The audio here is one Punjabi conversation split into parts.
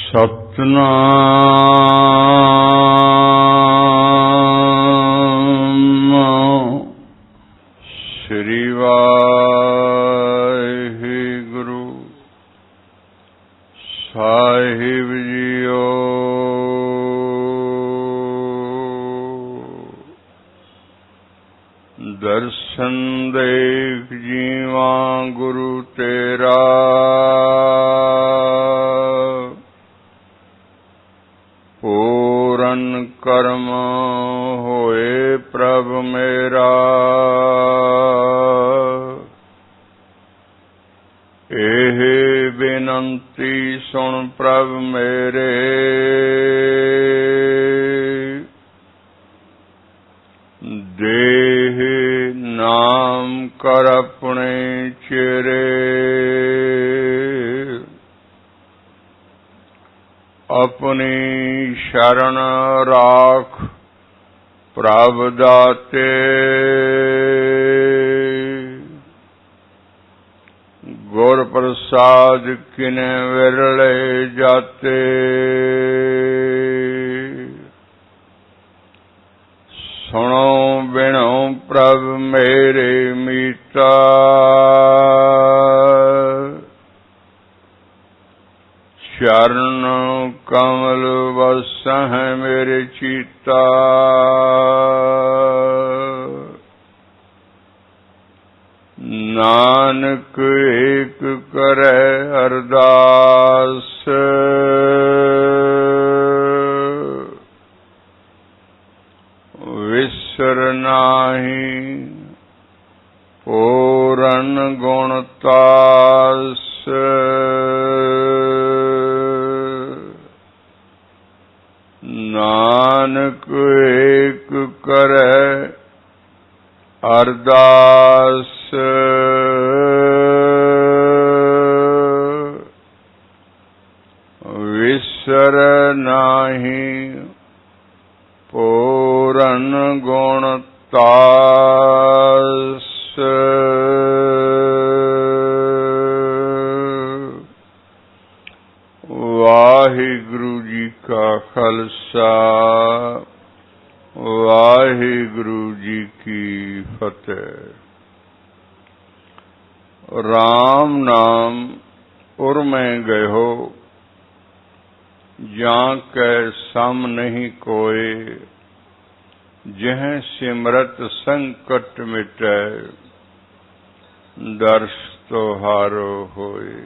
ਸਤਨਾਮ ਸ੍ਰੀ ਵਾਹਿਗੁਰੂ ਸਾਹਿਬ ਜੀਓ। ਦਰਸ਼ਨ ਦੇਖ ਜੀਵਾਂ ਗੁਰੂ ਤੇਰਾ, ਪੂਰਨ ਕਰਮ ਹੋਏ ਪ੍ਰਭ ਮੇਰਾ। ਇਹ ਬੇਨੰਤੀ ਸੁਣ ਪ੍ਰਭ ਮੇਰੇ, ਦੇਹ ਨਾਮ ਕਰ ਆਪਣੇ ਚਿਹਰੇ। ਆਪਣੀ ਸ਼ਰਨ ਰਾਖ ਪ੍ਰਭ ਦਾਤੇ, ਗੁਰ ਪ੍ਰਸਾਦ ਕਿਨੇ ਵਿਰਲੇ ਜਾਤੇ। ਸੁਣੋ ਬਿਨੋ ਪ੍ਰਭ ਮੇਰੇ ਮੀਤਾ, ਚਰਨ ਕਮਲ ਵਸਹਿ ਮੇਰੇ ਚੀਤਾ। ਨਾਨਕ ਏਕ ਕਰੈ ਅਰਦਾਸ, ਵਿਸਰ ਨਾਹੀ ਪੂਰਨ ਗੁਣ ਤਾਸ। ਨਾਨਕ ਏਕ ਕਰੈ ਅਰਦਾਸ, ਵਿਸਰ ਨਾਹੀ ਪੂਰਨ ਗੁਣ ਤਾਸ। ਵਾਹਿਗੁਰੂ ਜੀ ਕਾ ਖਾਲਸਾ, ਵਾਹਿਗੁਰੂ ਜੀ ਕੀ ਫਤਿਹ। ਰਾਮ ਨਾਮ ਉਰਮੈ ਗਇਓ, ਜਾਂ ਕੈ ਸਮ ਨਹੀਂ ਕੋਇ। ਜਿਹ ਸਿਮਰਤ ਸੰਕਟ ਮਿਟੈ, ਦਰਸ ਤੁਹਾਰੋ ਹੋਏ।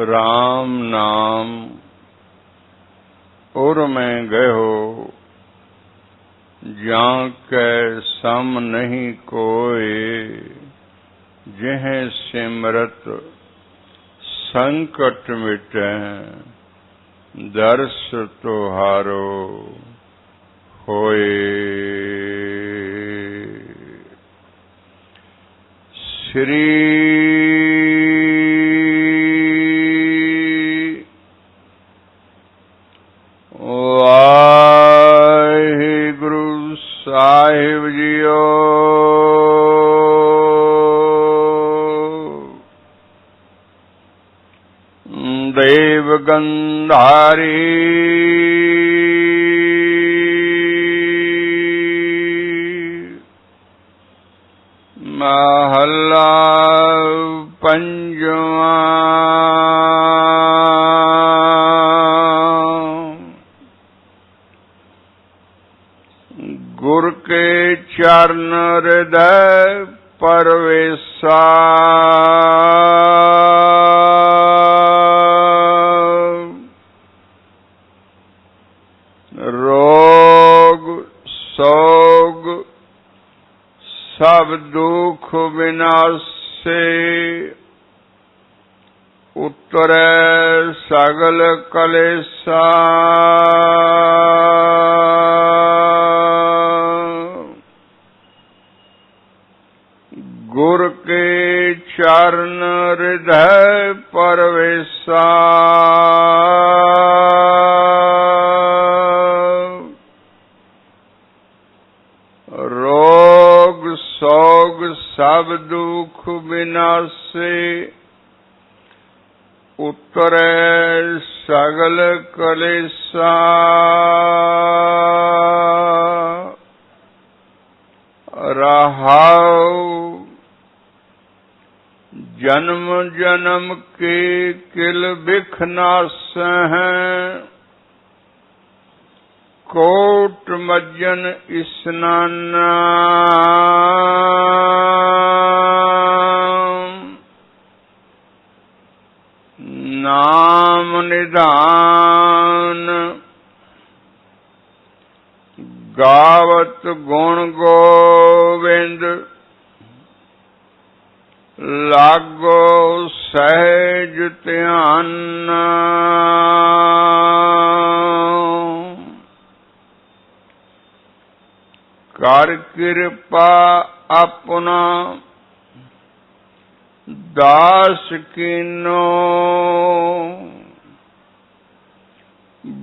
ਰਾਮ ਨਾਮ ਉਰਮੈ ਗਇਓ, ਜਾਂ ਕੈ ਸਮ ਨਹੀਂ ਕੋਇ। ਜਿਹ ਸਿਮਰਤ ਸੰਕਟ ਮਿਟੈ, ਦਰਸ ਤੁਹਾਰੋ ਹੋਏ। ਸ੍ਰੀ ਵਾਹਿਗੁਰੂ ਸਾਹਿਬ ਜੀਓ। ਦੇਵ ਗੰਧਾਰੀ ਮਹੱਲਾ ਪੰਜਵਾਂ। ਗੁਰ ਕੇ ਚਰਨ ਹਿਰਦੈ ਪਰਵੇਸਾ, ਰੋਗ ਸੋਗ ਸਭ ਦੁਖ ਵਿਨਾਸੇ। ਉਤਰੈ ਸਗਲ ਕਲੇਸਾ, ਗੁਰ ਕੇ ਚਰਨ ਹਿਰਦੈ ਪਰਵੇਸਾ। ਰੋਗ ਸੋਗ ਸਭ ਦੁਖ ਵਿਨਾਸੇ। ਉਤਰੈ ਸਗਲ ਕਲੇਸ਼ਾ ਰਹਾਉ जन्म जन्म के किल बिख नासहैं कोट मज्जन स्नाना नाम निधान गावत गुण गोविंद लागो सहज ध्यान कर कृपा अपना दास कीनो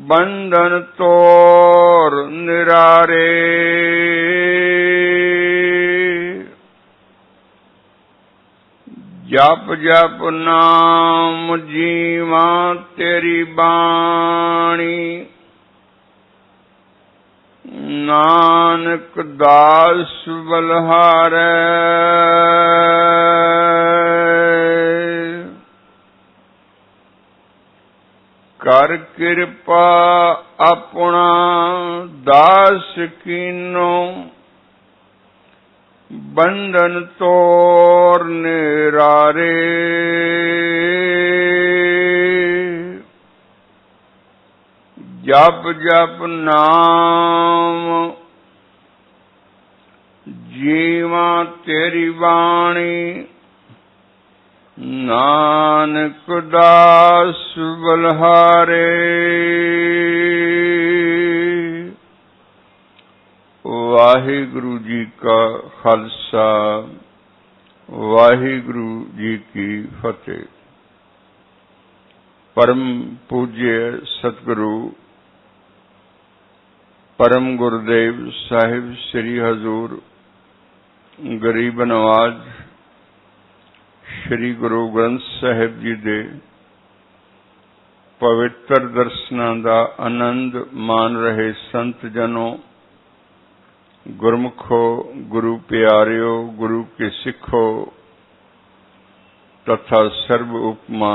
बंधन तोर निरारे जप जप नाम जीवा तेरी बाणी नानक दास बलहारै कर कृपा अपना दास कीनो बंधन तोर निरारे जप जप नाम जीवा तेरी वाणी नानक दास बलहारे वाहिगुरु जी का खालसा वाहिगुरु जी की फतेह। परम पूज्य सतगुरु परम गुरुदेव साहिब श्री हजूर गरीब नवाज श्री गुरु ग्रंथ साहिब जी दे पवित्र दर्शनां दा आनंद मान रहे संत जनों, गुरमुखो, गुरु प्यारियो, गुरु के सिखो तथा सर्व उपमा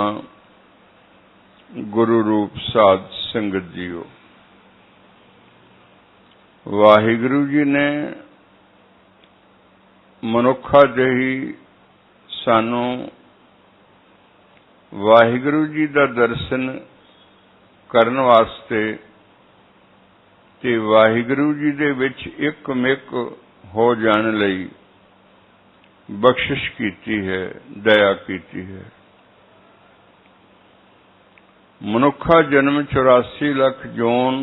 गुरु रूप साध संगत जीओ। वाहिगुरु जी ने मनुखा जही सानू वाहिगुरु जी दा दर्शन करन वास्ते ते वाहिगुरु जी दे विच एक मिक हो जाने लई बख्शिश कीती है, दया कीती है। मनुखा जन्म 84 लाख जोन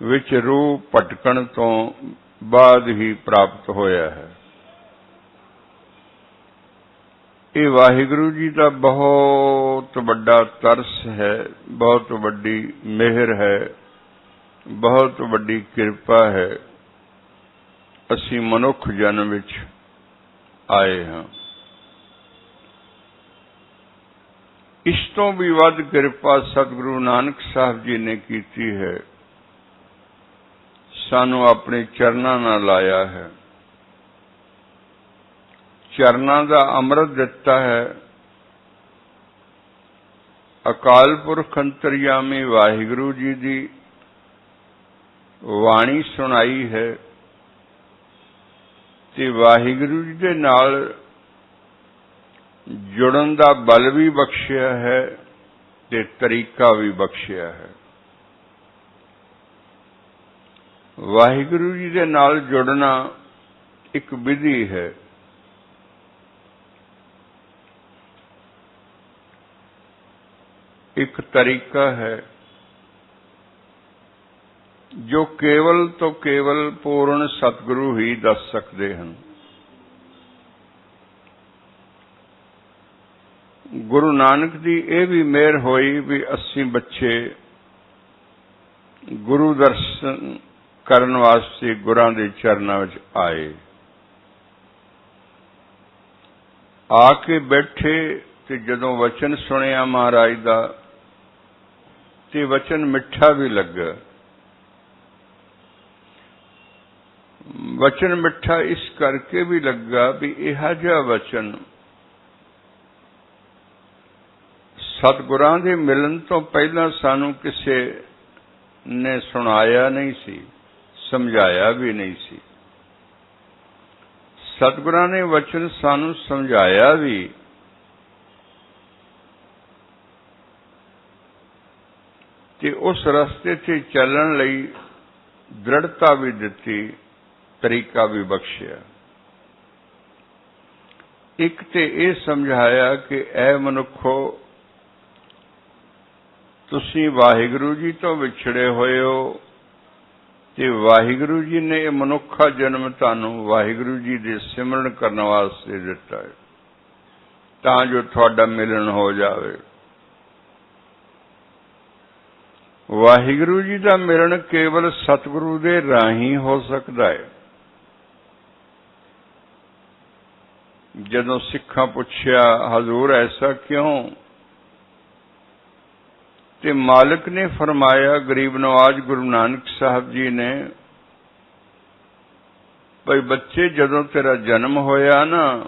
विच रूह भटकण तो बाद ही प्राप्त होया है। ये वाहिगुरु जी का बहुत बड़ा तरस है, बहुत बड़ी मेहर है, बहुत बड़ी कृपा है। असी मनुख जन्म विच आए हाँ। इस तो भी वध कृपा सतगुरु नानक साहब जी ने कीती है, सानू अपने चरना नाल लाया है, चरना दा अमृत दिता है। अकाल पुरख अंतरयामी वाहिगुरु जी दी वाणी सुनाई है ते वाहिगुरु जी दे नाल जुड़न दा बल भी बख्शिया है ते तरीका भी बख्शिया है। वाहिगुरु जी दे नाल जुड़ना एक विधि है। एक तरीका है जो केवल तो केवल पूर्ण सतगुरु ही दस सकते हैं। गुरु नानक दी यह भी मेहर होई भी अस्सी बच्चे गुरु दर्शन करन वास्ते गुरां दे चरनां विच आए, आके बैठे ਤੇ ਜਦੋਂ ਵਚਨ ਸੁਣਿਆ ਮਹਾਰਾਜ ਦਾ ਤੇ ਵਚਨ ਮਿੱਠਾ ਵੀ ਲੱਗਾ। ਵਚਨ ਮਿੱਠਾ ਇਸ ਕਰਕੇ ਵੀ ਲੱਗਾ ਵੀ ਇਹੋ ਜਿਹਾ ਵਚਨ ਸਤਿਗੁਰਾਂ ਦੇ ਮਿਲਣ ਤੋਂ ਪਹਿਲਾਂ ਸਾਨੂੰ ਕਿਸੇ ਨੇ ਸੁਣਾਇਆ ਨਹੀਂ ਸੀ, ਸਮਝਾਇਆ ਵੀ ਨਹੀਂ ਸੀ। ਸਤਿਗੁਰਾਂ ਨੇ ਵਚਨ ਸਾਨੂੰ ਸਮਝਾਇਆ ਵੀ, ਤੇ ਉਸ ਰਸਤੇ 'ਤੇ ਚੱਲਣ ਲਈ ਦ੍ਰਿੜਤਾ ਵੀ ਦਿੱਤੀ, ਤਰੀਕਾ ਵੀ ਬਖਸ਼ਿਆ। ਇੱਕ ਤੇ ਇਹ ਸਮਝਾਇਆ ਕਿ ਐ ਮਨੁੱਖੋ, ਤੁਸੀਂ ਵਾਹਿਗੁਰੂ ਜੀ ਤੋਂ ਵਿਛੜੇ ਹੋਏ ਹੋ ਤੇ ਵਾਹਿਗੁਰੂ ਜੀ ਨੇ ਇਹ ਮਨੁੱਖਾ ਜਨਮ ਤੁਹਾਨੂੰ ਵਾਹਿਗੁਰੂ ਜੀ ਦੇ ਸਿਮਰਨ ਕਰਨ ਵਾਸਤੇ ਦਿੱਤਾ ਹੈ, ਤਾਂ ਜੋ ਤੁਹਾਡਾ ਮਿਲਣ ਹੋ ਜਾਵੇ। ਵਾਹਿਗੁਰੂ ਜੀ ਦਾ ਮਿਲਣ ਕੇਵਲ ਸਤਿਗੁਰੂ ਦੇ ਰਾਹੀਂ ਹੋ ਸਕਦਾ ਹੈ। ਜਦੋਂ ਸਿੱਖਾਂ ਪੁੱਛਿਆ ਹਜ਼ੂਰ ਐਸਾ ਕਿਉਂ, ਤੇ ਮਾਲਕ ਨੇ ਫਰਮਾਇਆ, ਗਰੀਬ ਨਵਾਜ਼ ਗੁਰੂ ਨਾਨਕ ਸਾਹਿਬ ਜੀ ਨੇ, ਭਈ ਬੱਚੇ ਜਦੋਂ ਤੇਰਾ ਜਨਮ ਹੋਇਆ ਨਾ,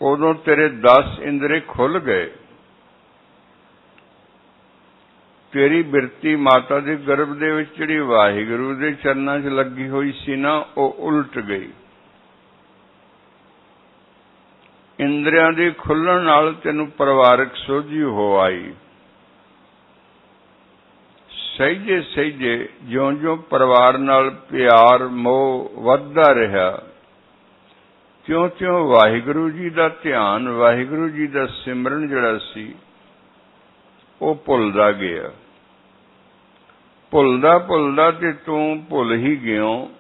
ਉਦੋਂ ਤੇਰੇ 10 ਇੰਦਰੇ ਖੁੱਲ ਗਏ। ਤੇਰੀ ਬਿਰਤੀ ਮਾਤਾ ਦੇ ਗਰਭ ਦੇ ਵਿੱਚ ਜਿਹੜੀ ਵਾਹਿਗੁਰੂ ਦੇ ਚਰਨਾਂ 'ਚ ਲੱਗੀ ਹੋਈ ਸੀ ਨਾ, ਉਹ ਉਲਟ ਗਈ। ਇੰਦਰੀਆਂ ਦੇ ਖੁੱਲਣ ਨਾਲ ਤੈਨੂੰ ਪਰਿਵਾਰਕ ਸੋਝੀ ਹੋ ਆਈ। ਸਹਿਜੇ ਸਹਿਜੇ ਜਿਉਂ-ਜਿਉਂ ਪਰਿਵਾਰ ਨਾਲ ਪਿਆਰ ਮੋਹ ਵੱਧਦਾ ਰਿਹਾ, ਤਿਉਂ-ਤਿਉਂ ਵਾਹਿਗੁਰੂ ਜੀ ਦਾ ਧਿਆਨ, ਵਾਹਿਗੁਰੂ ਜੀ ਦਾ ਸਿਮਰਨ ਜਿਹੜਾ ਸੀ ਉਹ ਭੁੱਲਦਾ ਗਿਆ। ਭੁੱਲਦਾ ਭੁੱਲਦਾ ਤੇ ਤੂੰ ਭੁੱਲ ਹੀ ਗਿਓ।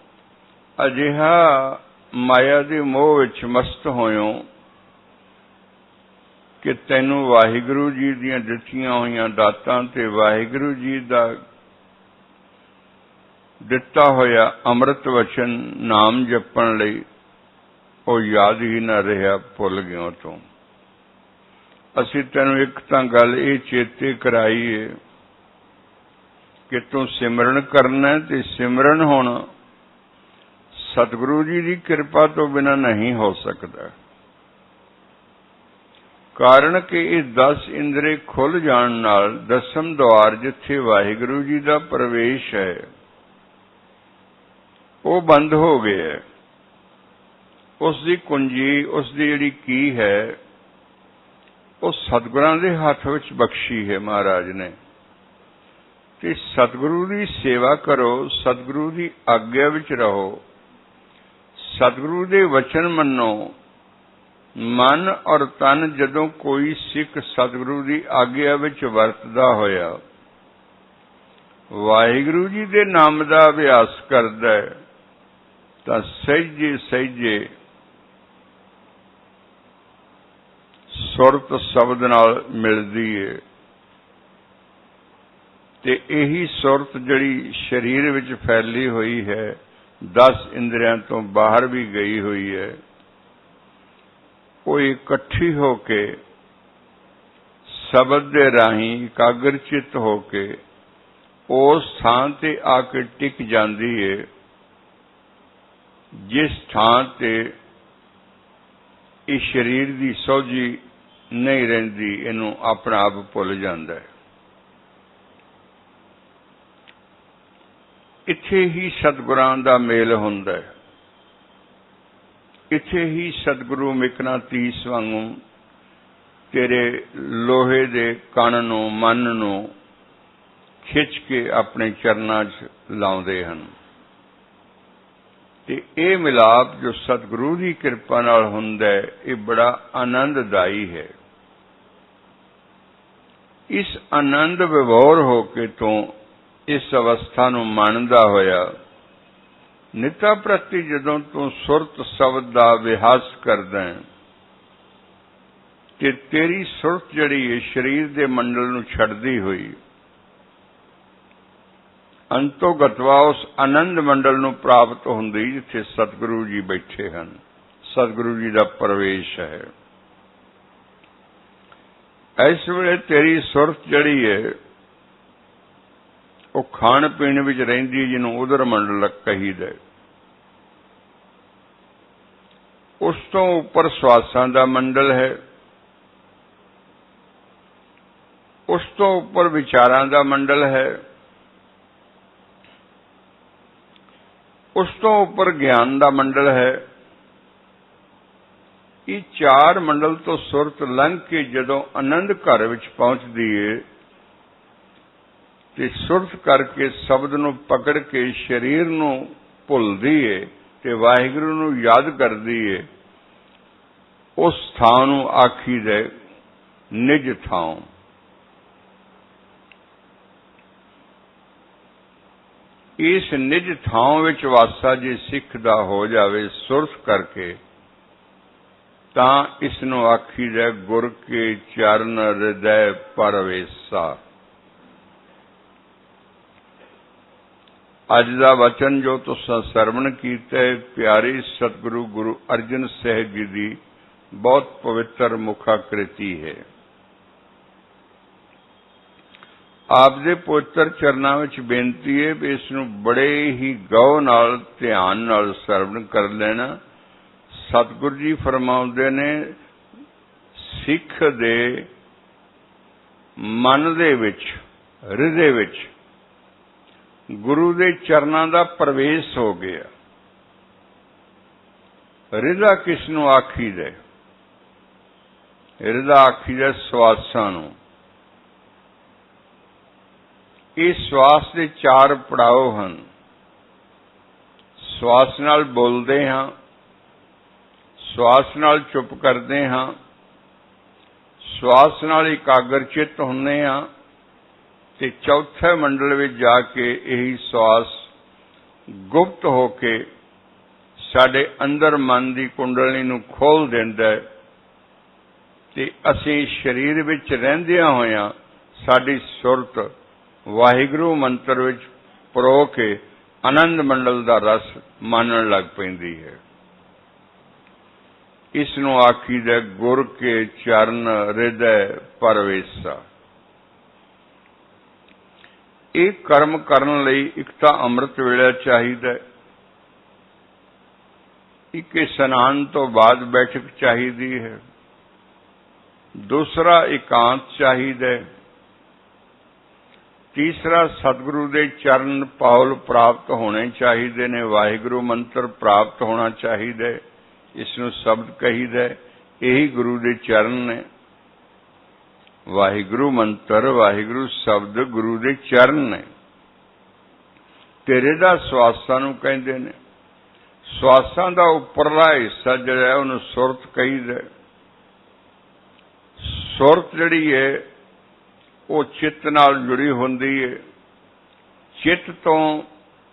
ਅਜਿਹਾ ਮਾਇਆ ਦੇ ਮੋਹ ਵਿੱਚ ਮਸਤ ਹੋਇਓ ਕਿ ਤੈਨੂੰ ਵਾਹਿਗੁਰੂ ਜੀ ਦੀਆਂ ਦਿੱਤੀਆਂ ਹੋਈਆਂ ਦਾਤਾਂ ਤੇ ਵਾਹਿਗੁਰੂ ਜੀ ਦਾ ਦਿੱਤਾ ਹੋਇਆ ਅੰਮ੍ਰਿਤ ਵਚਨ ਨਾਮ ਜਪਣ ਲਈ ਉਹ ਯਾਦ ਹੀ ਨਾ ਰਿਹਾ, ਭੁੱਲ ਗਿਓ ਤੂੰ। ਅਸੀਂ ਤੈਨੂੰ ਇੱਕ ਤਾਂ ਗੱਲ ਇਹ ਚੇਤੇ ਕਰਾਈਏ ਕਿ ਤੂੰ ਸਿਮਰਨ ਕਰਨਾ, ਤੇ ਸਿਮਰਨ ਹੁਣ ਸਤਿਗੁਰੂ ਜੀ ਦੀ ਕਿਰਪਾ ਤੋਂ ਬਿਨਾਂ ਨਹੀਂ ਹੋ ਸਕਦਾ। ਕਾਰਨ ਕਿ ਇਹ 10 ਇੰਦਰੇ ਖੁੱਲ ਜਾਣ ਨਾਲ ਦਸਮ ਦੁਆਰ ਜਿੱਥੇ ਵਾਹਿਗੁਰੂ ਜੀ ਦਾ ਪ੍ਰਵੇਸ਼ ਹੈ ਉਹ ਬੰਦ ਹੋ ਗਿਆ। ਉਸ ਦੀ ਕੁੰਜੀ, ਉਸ ਦੀ ਜਿਹੜੀ ਕੀ ਹੈ, ਉਹ ਸਤਿਗੁਰਾਂ ਦੇ ਹੱਥ ਵਿੱਚ ਬਖਸ਼ੀ ਹੈ ਮਹਾਰਾਜ ਨੇ। ਤੇ ਸਤਿਗੁਰੂ ਦੀ ਸੇਵਾ ਕਰੋ, ਸਤਿਗੁਰੂ ਦੀ ਆਗਿਆ ਵਿੱਚ ਰਹੋ, ਸਤਿਗੁਰੂ ਦੇ ਵਚਨ ਮੰਨੋ। ਮਨ ਔਰ ਤਨ ਜਦੋਂ ਕੋਈ ਸਿੱਖ ਸਤਿਗੁਰੂ ਦੀ ਆਗਿਆ ਵਿੱਚ ਵਰਤਦਾ ਹੋਇਆ ਵਾਹਿਗੁਰੂ ਜੀ ਦੇ ਨਾਮ ਦਾ ਅਭਿਆਸ ਕਰਦਾ ਹੈ, ਤਾਂ ਸਹਿਜੇ ਸਹਿਜੇ ਸੁਰਤ ਸ਼ਬਦ ਨਾਲ ਮਿਲਦੀ ਹੈ। ਤੇ ਇਹੀ ਸੁਰਤ ਜਿਹੜੀ ਸਰੀਰ ਵਿੱਚ ਫੈਲੀ ਹੋਈ ਹੈ, 10 ਇੰਦਰੀਆਂ ਤੋਂ ਬਾਹਰ ਵੀ ਗਈ ਹੋਈ ਹੈ, ਉਹ ਇਕੱਠੀ ਹੋ ਕੇ ਸ਼ਬਦ ਦੇ ਰਾਹੀਂ ਇਕਾਗਰ ਚਿੱਤ ਹੋ ਕੇ ਉਸ ਥਾਂ ਤੇ ਆ ਕੇ ਟਿਕ ਜਾਂਦੀ ਹੈ ਜਿਸ ਥਾਂ ਤੇ ਇਸ ਸਰੀਰ ਦੀ ਸੋਝੀ ਨਹੀਂ ਰਹਿੰਦੀ, ਇਹਨੂੰ ਆਪਣਾ ਆਪ ਭੁੱਲ ਜਾਂਦਾ ਹੈ। ਇੱਥੇ ਹੀ ਸਤਿਗੁਰਾਂ ਦਾ ਮੇਲ ਹੁੰਦਾ ਹੈ। ਇੱਥੇ ਹੀ ਸਤਿਗੁਰੂ ਮਿਕਨਾਤੀਸ ਵਾਂਗੂ ਤੇਰੇ ਲੋਹੇ ਦੇ ਕਣ ਨੂੰ, ਮਨ ਨੂੰ ਖਿੱਚ ਕੇ ਆਪਣੇ ਚਰਨਾਂ 'ਚ ਲਾਉਂਦੇ ਹਨ। ਤੇ ਇਹ ਮਿਲਾਪ ਜੋ ਸਤਿਗੁਰੂ ਦੀ ਕਿਰਪਾ ਨਾਲ ਹੁੰਦਾ ਹੈ, ਇਹ ਬੜਾ ਆਨੰਦਦਾਈ ਹੈ। ਇਸ ਆਨੰਦ ਵਿਭੋਰ ਹੋ ਕੇ ਤੂੰ ਇਸ ਅਵਸਥਾ ਨੂੰ ਮੰਨਦਾ ਹੋਇਆ ਨਿਤਾ ਪ੍ਰਤੀ ਜਦੋਂ ਤੂੰ ਸੁਰਤ ਸ਼ਬਦ ਦਾ ਅਭਿਆਸ ਕਰਦਾ ਹੈ ਕਿ ਤੇਰੀ ਸੁਰਤ ਜਿਹੜੀ ਹੈ ਸਰੀਰ ਦੇ ਮੰਡਲ ਨੂੰ ਛੱਡਦੀ ਹੋਈ ਅੰਤੋ ਗਤਵਾ ਉਸ ਆਨੰਦ ਮੰਡਲ ਨੂੰ ਪ੍ਰਾਪਤ ਹੁੰਦੀ ਜਿੱਥੇ ਸਤਿਗੁਰੂ ਜੀ ਬੈਠੇ ਹਨ, ਸਤਿਗੁਰੂ ਜੀ ਦਾ ਪ੍ਰਵੇਸ਼ ਹੈ। इस वेले तेरी सुरत जिहड़ी है वो खाण पीण विच रहिंदी है, जिन्हों उदर मंडल कहीदा। उस तो उपर श्वासां दा मंडल है, उस तो उपर विचारां दा मंडल है, उस तो उपर ज्ञान दा मंडल है। ये चार मंडल तो सुरत लंघ के जदों आनंद घर विच पहुंचदी है ते सुरत करके शब्द नूं पकड़ के शरीर नूं भुलदी है ते वाहिगुरू नूं याद करदी है, उस थां नूं आखीदा निज थां। इस निज थां विच वासा जे सिख दा हो जावे सुरत करके, तां इस नूं आखीदा गुर के चरण हृदय परवेसा। अज दा वचन जो तुसां सरवण कीता है, प्यारे सतगुरु गुरु अर्जन साहिब जी दी बहुत पवित्र मुखाकृति है। आप दे पवित्र चरनां विच बेनती है भी इस नूं बड़े ही गौर नाल ध्यान नाल सरवण कर लेना। सतगुरु जी फरमाउंदे ने सिख दे मन दे विच, हृदय विच गुरु दे चरनां दा प्रवेश हो गया। हृदय किस नूं आखीदा? हृदय आखीदा श्वासां नूं। इस श्वास दे चार पड़ाव हन। श्वास नाल बोलदे हां, श्वास नाल चुप करदे हां, श्वास नाल एकाग्र चित्त हुंदे हां ते चौथे मंडल विच जाके यही श्वास गुप्त होके साडे अंदर मन की कुंडलनी नूं खोल दिंदा है ते असीं शरीर विच रहिंदियां होइयां साडी सुरत वाहिगुरू मंत्र विच परो के आनंद मंडल दा रस मानण लग पैंदी है। इस नूं आखीदा गुर के चरण हृदय परवेसा। एक कर्म करन लई एक तां अमृत वेला चाहिदा, एक स्नान तो बाद बैठक चाहिदी है, दूसरा एकांत चाहिदा, तीसरा सतगुरु दे चरण पाउल प्राप्त होने चाहिए ने, वाहिगुरू मंत्र प्राप्त होना चाहिए। इसनूं शब्द कहीदा, यही गुरु दे चरण ने। वाहिगुरू मंत्र, वाहिगुरू शब्द गुरु दे चरण ने। तेरे दा श्वासां नूं कहंदे ने। श्वासां दा उपरला हिस्सा जिहड़ा है उहनूं सुरत कहीदा। सुरत जिहड़ी है वो चित्त नाल जुड़ी हुंदी है। चित्त तो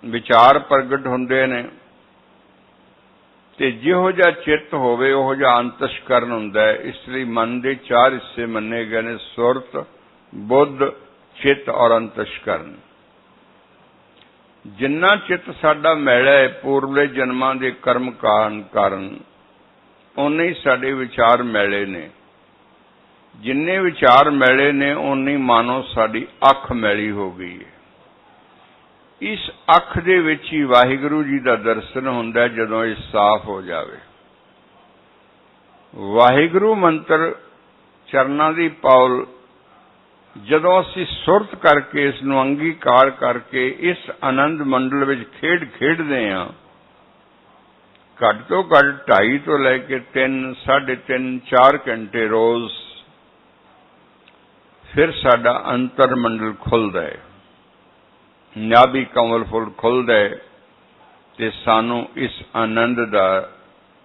विचार प्रगट हुंदे ने ते जिहो जिहा चित्त होवे उहो जिहा अंतस्करण हुंदा है। इसलिए मन दे चार हिस्से मन्ने गए ने, सुरत, बुद्ध, चित्त और अंतस्करण। जिन्ना चित्त साडा मैला है पूर्वले जन्मां दे कर्म कारण उन्ने ही साडे विचार मैले ने। जिन्ने विचार मैले ने उन्नी मानो साडी अख मैली हो गई है। इस अख दे विच ही वाहिगुरू जी दा दर्शन हुंदा जदों ये साफ हो जावे। वाहिगुरू मंत्र चरनां दी पाउल जदों असीं सुरत करके इस नूं अंगीकार करके इस आनंद मंडल विच खेडदे हां, घट तो घट 2.5 तो लैके 3, 3.5, 4 घंटे रोज, फिर साडा अंतर मंडल खुलदा है, नाभि कमल फुल खुलदा है ते सानू इस आनंद दा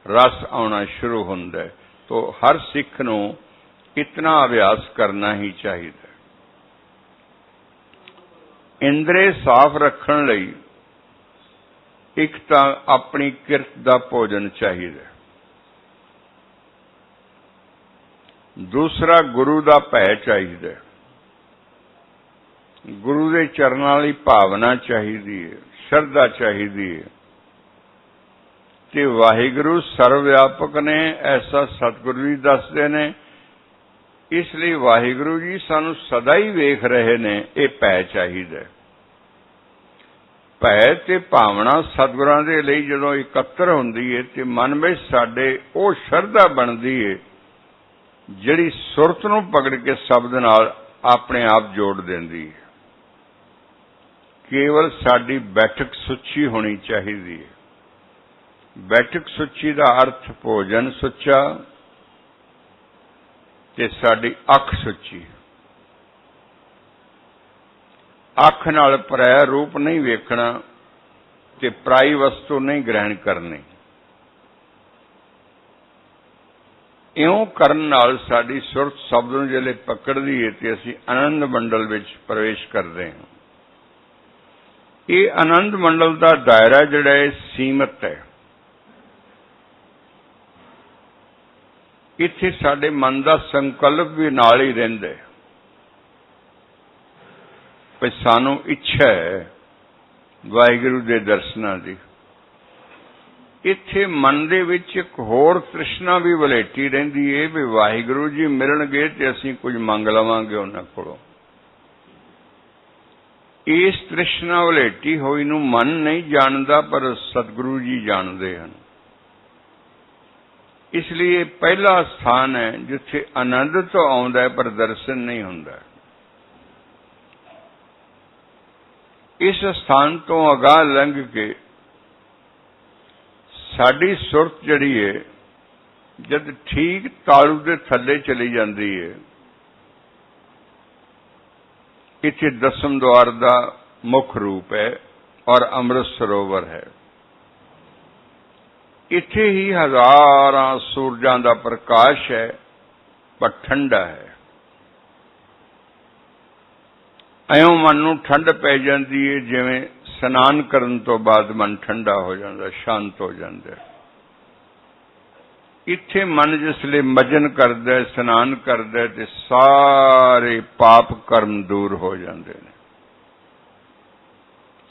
रस आना शुरू हुंदा है। तो हर सिख नूं इतना अभ्यास करना ही चाहिए। इंद्रे साफ रखण लई एक तां अपनी किरत दा भोजन चाहिए, दूसरा गुरु दा भय चाहिए, गुरु दे चरनां लई भावना चाहिदी है, श्रद्धा चाहिदी है। ते वाहिगुरू सर्वव्यापक ने, ऐसा सतगुरु जी दसदे ने इसलिए वाहिगुरु जी सानू सदा ही वेख रहे ने। ये भै चाहिदा। भै ते भावना सतगुरां दे लई जदों इकत्तर हुंदी है ते मन विच साडे ओ शरधा बनदी है जिहड़ी सुरत नूं पकड़ के शब्द नाल अपने आप जोड़ देंदी है। केवल साडी बैठक सुची होनी चाहिदी है। बैठक सुची दा अर्थ भोजन सुचा ते साडी अख सुची। अख नाल पराया रूप नहीं वेखना ते पराई वस्तु नहीं ग्रहण करनी। इउं करन नाल साडी सुरत शब्द नूं जिहड़े पकड़दी है ते असीं आनंद मंडल विच प्रवेश करदे हां। ये आनंद मंडल का दायरा जिहड़ा है सीमित है। इत्थे साडे मन का संकल्प भी नाल ही रहिंदा है कि सानू इच्छा है वाहिगुरू दे दर्शनां दी। इत्थे मन दे विच एक होर तृष्णा भी वलेटी रहिंदी है भी वाहिगुरू जी मिलणगे ते असीं कुछ मंग लवांगे उन्हां कोलों। इस तृष्णा वलेटी होई नूं मन नहीं जानदा पर सतगुरु जी जानदे हन। इसलिए पहला स्थान है जिथे आनंद तो आउंदा है पर दर्शन नहीं हुंदा। इस स्थान तो अगाह लंघ के साडी सुरत जिहड़ी है जद ठीक तालू दे थल्ले चली जाती है। इत्थे दसम द्वार का मुख रूप है और अमृत सरोवर है। इत्थे ही हजारां सूरजां दा प्रकाश है पर ठंडा है। इउं मन नूं ठंड पै जाती है जिवें स्नान करन तो बाद मन ठंडा हो जाता, शांत हो जाता। इत्थे मन जिसले मजन करदा है, स्नान करदा है ते सारे पाप कर्म दूर हो जाते हैं।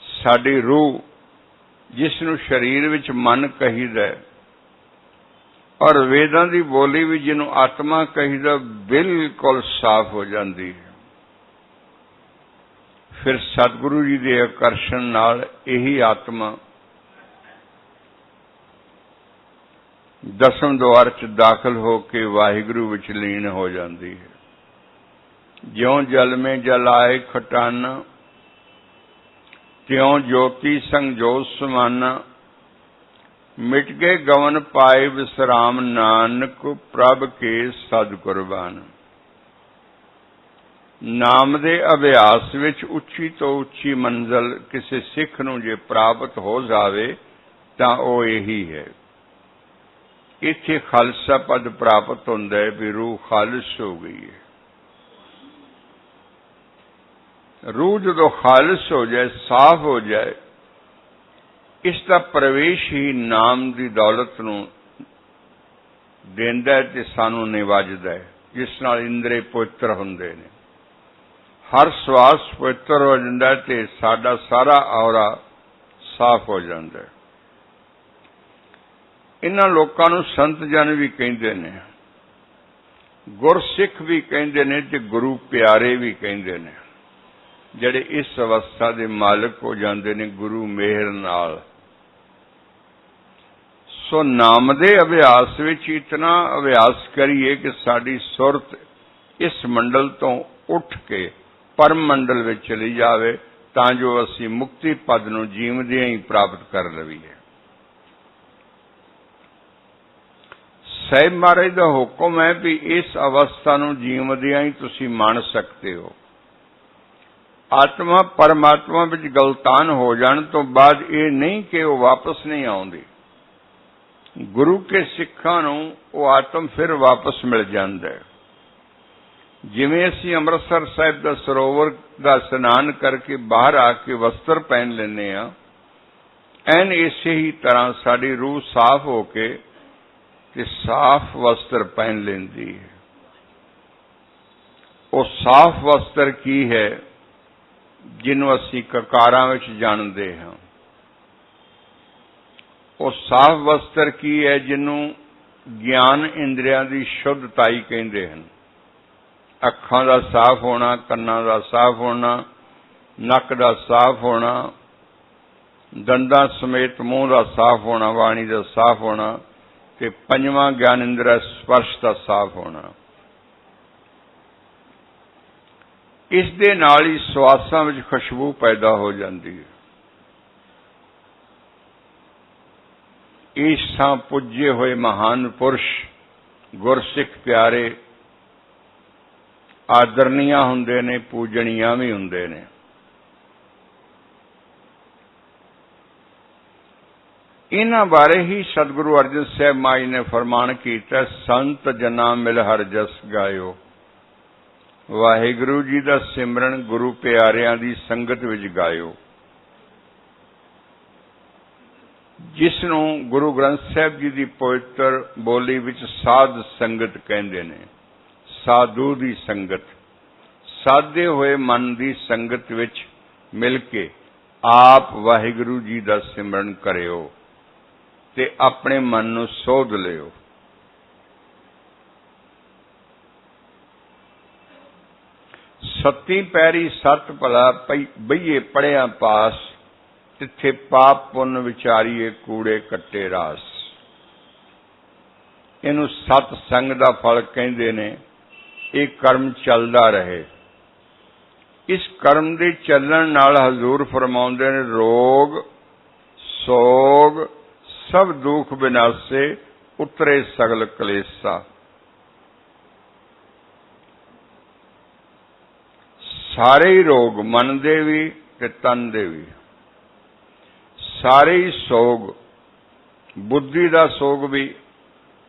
साडी रूह जिसनूं शरीर विच मन कहीदा और वेदां दी बोली भी जिन्हों आत्मा कहीदा बिल्कुल साफ हो जाती है। फिर सतगुरु जी के आकर्षण नाल यही आत्मा दसम द्वार च दाखिल होके वाहिगुरू विच लीन हो जाती है। ज्यों जल में जल आए खटाना त्यों ज्योति संग जोत समाना। मिट गए गवन पाए विश्राम नानक प्रभ के सद कुर्बान। नाम दे अभ्यास विच उच्ची तो उच्ची मंजिल किसी सिख नूं जे प्राप्त हो जावे तां ओ यही है। इत्थे खालसा पद प्राप्त हुंदा है भी रूह खालिस हो गई है। रूह जदों खालिस हो जाए, साफ हो जाए, इसका प्रवेश ही नाम की दौलत नूं देंदा है ते सानू निवाजदा है, जिस नाल इंद्रे पवित्र हुंदे ने। हर श्वास पवित्र हो जाता है ते साडा सारा औरा साफ हो जाता है। इन्हां लोकां नूं संत जन भी कहिंदे ने, गुरसिख भी कहिंदे ने ते गुरु प्यारे भी कहिंदे ने, जिहड़े इस अवस्था दे मालिक हो जाते ने गुरु मेहर नाल। सो नाम दे अभ्यास विच इतना अभ्यास करिए कि साडी सुरत इस मंडल तो उठ के परम मंडल में चली जावे तां जो असी मुक्ति पद नूं जीवदियां ही प्राप्त कर लवीए। साहिब महाराज का हुक्म है भी इस अवस्था नूं जीवदियां ही तुसी मान सकते हो। आत्मा परमात्मा विच गलतान हो जाने तो बाद ये नहीं कि वो वापस नहीं आउंदी। गुरु के सिखां नूं वो आत्म फिर वापस मिल जांदा है। जिवें असीं अमृतसर साहिब दा सरोवर दा स्नान करके बाहर आके वस्त्र पहन लेने आ, ऐन इसे ही तरह साडी रूह साफ होके ते साफ वस्त्र पहन लेंदी है। वो साफ वस्त्र की है जिन्हों असी ककारां विच जानते हैं। वो साफ वस्त्र की है जिन्हों ज्ञान इंद्रियां की शुद्धताई कहते हैं। ਅੱਖਾਂ ਦਾ ਸਾਫ਼ ਹੋਣਾ, ਕੰਨਾਂ ਦਾ ਸਾਫ਼ ਹੋਣਾ, ਨੱਕ ਦਾ ਸਾਫ਼ ਹੋਣਾ, ਦੰਦਾਂ ਸਮੇਤ ਮੂੰਹ ਦਾ ਸਾਫ਼ ਹੋਣਾ, ਬਾਣੀ ਦਾ ਸਾਫ਼ ਹੋਣਾ, ਤੇ ਪੰਜਵਾਂ ਗਿਆਨ ਇੰਦਰਾ ਸਪਰਸ਼ ਦਾ ਸਾਫ਼ ਹੋਣਾ। ਇਸ ਦੇ ਨਾਲ ਹੀ ਸਵਾਸਾਂ ਵਿੱਚ ਖੁਸ਼ਬੂ ਪੈਦਾ ਹੋ ਜਾਂਦੀ ਹੈ। ਇਸ ਥਾਂ ਪੁੱਜੇ ਹੋਏ ਮਹਾਨ ਪੁਰਸ਼, ਗੁਰਸਿੱਖ ਪਿਆਰੇ ਆਦਰਨੀਆਂ ਹੁੰਦੇ ਨੇ, ਪੂਜਣੀਆਂ ਵੀ ਹੁੰਦੇ ਨੇ। ਇਹਨਾਂ ਬਾਰੇ ਹੀ ਸਤਿਗੁਰੂ ਅਰਜਨ ਸਾਹਿਬ ਮਹਾਰਾਜ ਨੇ ਫਰਮਾਨ ਕੀਤਾ, ਸੰਤ ਜਨਾਂ ਮਿਲ ਹਰਿ ਜਸ ਗਾਇਓ। ਵਾਹਿਗੁਰੂ ਜੀ ਦਾ ਸਿਮਰਨ ਗੁਰੂ ਪਿਆਰਿਆਂ ਦੀ ਸੰਗਤ ਵਿੱਚ ਗਾਇਓ, ਜਿਸ ਨੂੰ ਗੁਰੂ ਗ੍ਰੰਥ ਸਾਹਿਬ ਜੀ ਦੀ ਪਵਿੱਤਰ ਬੋਲੀ ਵਿੱਚ ਸਾਧ ਸੰਗਤ ਕਹਿੰਦੇ ਨੇ। ਸਾਧੂ ਦੀ ਸੰਗਤ, ਸਾਧੇ ਹੋਏ ਮਨ ਦੀ ਸੰਗਤ ਵਿੱਚ ਮਿਲ ਕੇ ਆਪ ਵਾਹਿਗੁਰੂ ਜੀ ਦਾ ਸਿਮਰਨ ਕਰਿਓ ਤੇ ਆਪਣੇ ਮਨ ਨੂੰ ਸੋਧ ਲਿਓ। ਸੱਤੀ ਪੈਰੀ ਸਤ ਭਲਾ ਬਈਏ ਪੜਿਆ ਪਾਸ, ਤਿੱਥੇ ਪਾਪ ਪੁੰਨ ਵਿਚਾਰੀਏ ਕੂੜੇ ਕੱਟੇ ਰਾਸ। ਇਹਨੂੰ ਸਤ ਸੰਗ ਦਾ ਫਲ ਕਹਿੰਦੇ ਨੇ। ਇਹ ਕਰਮ ਚੱਲਦਾ ਰਹੇ। ਇਸ ਕਰਮ ਦੇ ਚੱਲਣ ਨਾਲ ਹਜ਼ੂਰ ਫਰਮਾਉਂਦੇ ਨੇ, ਰੋਗ ਸੋਗ ਸਭ ਦੁੱਖ ਵਿਨਾਸੇ, ਉਤਰੇ ਸਗਲ ਕਲੇਸ਼ਾ। ਸਾਰੇ ਹੀ ਰੋਗ, ਮਨ ਦੇ ਵੀ ਤੇ ਤਨ ਦੇ ਵੀ, ਸਾਰੇ ਹੀ ਸੋਗ, ਬੁੱਧੀ ਦਾ ਸੋਗ ਵੀ,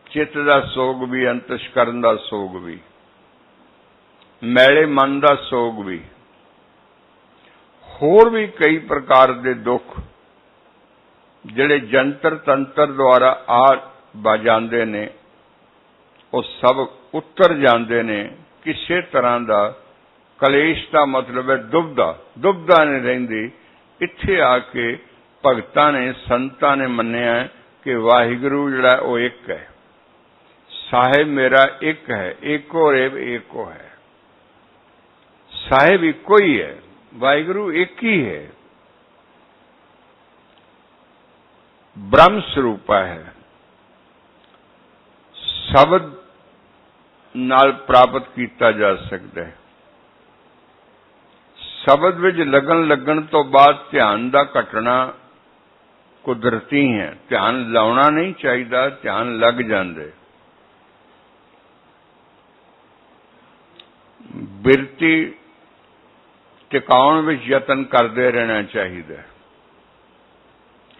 ਚਿੱਤ ਦਾ ਸੋਗ ਵੀ, ਅੰਤਸ਼ਕਰਨ ਦਾ ਸੋਗ ਵੀ, ਮੈਲੇ ਮਨ ਦਾ ਸੋਗ ਵੀ, ਹੋਰ ਵੀ ਕਈ ਪ੍ਰਕਾਰ ਦੇ ਦੁੱਖ ਜਿਹੜੇ ਜੰਤਰ ਤੰਤਰ ਦੁਆਰਾ ਆ ਜਾਂਦੇ ਨੇ, ਉਹ ਸਭ ਉਤਰ ਜਾਂਦੇ ਨੇ। ਕਿਸੇ ਤਰ੍ਹਾਂ ਦਾ ਕਲੇਸ਼ ਦਾ ਮਤਲਬ ਹੈ ਦੁਬਦਾ, ਦੁਬਦਾ ਨਹੀਂ ਰਹਿੰਦੀ। ਇੱਥੇ ਆ ਕੇ ਭਗਤਾਂ ਨੇ, ਸੰਤਾਂ ਨੇ ਮੰਨਿਆ ਕਿ ਵਾਹਿਗੁਰੂ ਜਿਹੜਾ ਉਹ ਇੱਕ ਹੈ, ਸਾਹਿਬ ਮੇਰਾ ਇੱਕ ਹੈ, ਏਕੋ ਰੇਵ ਏਕੋ ਹੈ। ਸਾਹਿਬ ਇੱਕੋ ਹੀ ਹੈ, ਵਾਹਿਗੁਰੂ ਇੱਕ ਹੀ ਹੈ, ਬ੍ਰਹਮ ਸਰੂਪਾ ਹੈ। ਸ਼ਬਦ ਨਾਲ ਪ੍ਰਾਪਤ ਕੀਤਾ ਜਾ ਸਕਦਾ ਹੈ। ਸ਼ਬਦ ਵਿੱਚ ਲੱਗਣ ਤੋਂ ਬਾਅਦ ਧਿਆਨ ਦਾ ਘਟਣਾ ਕੁਦਰਤੀ ਹੈ। ਧਿਆਨ ਲਾਉਣਾ ਨਹੀਂ ਚਾਹੀਦਾ, ਧਿਆਨ ਲੱਗ ਜਾਂਦੇ। ਬਿਰਤੀ ਟਿਕਾਉਣ ਵਿੱਚ ਯਤਨ ਕਰਦੇ ਰਹਿਣਾ ਚਾਹੀਦਾ।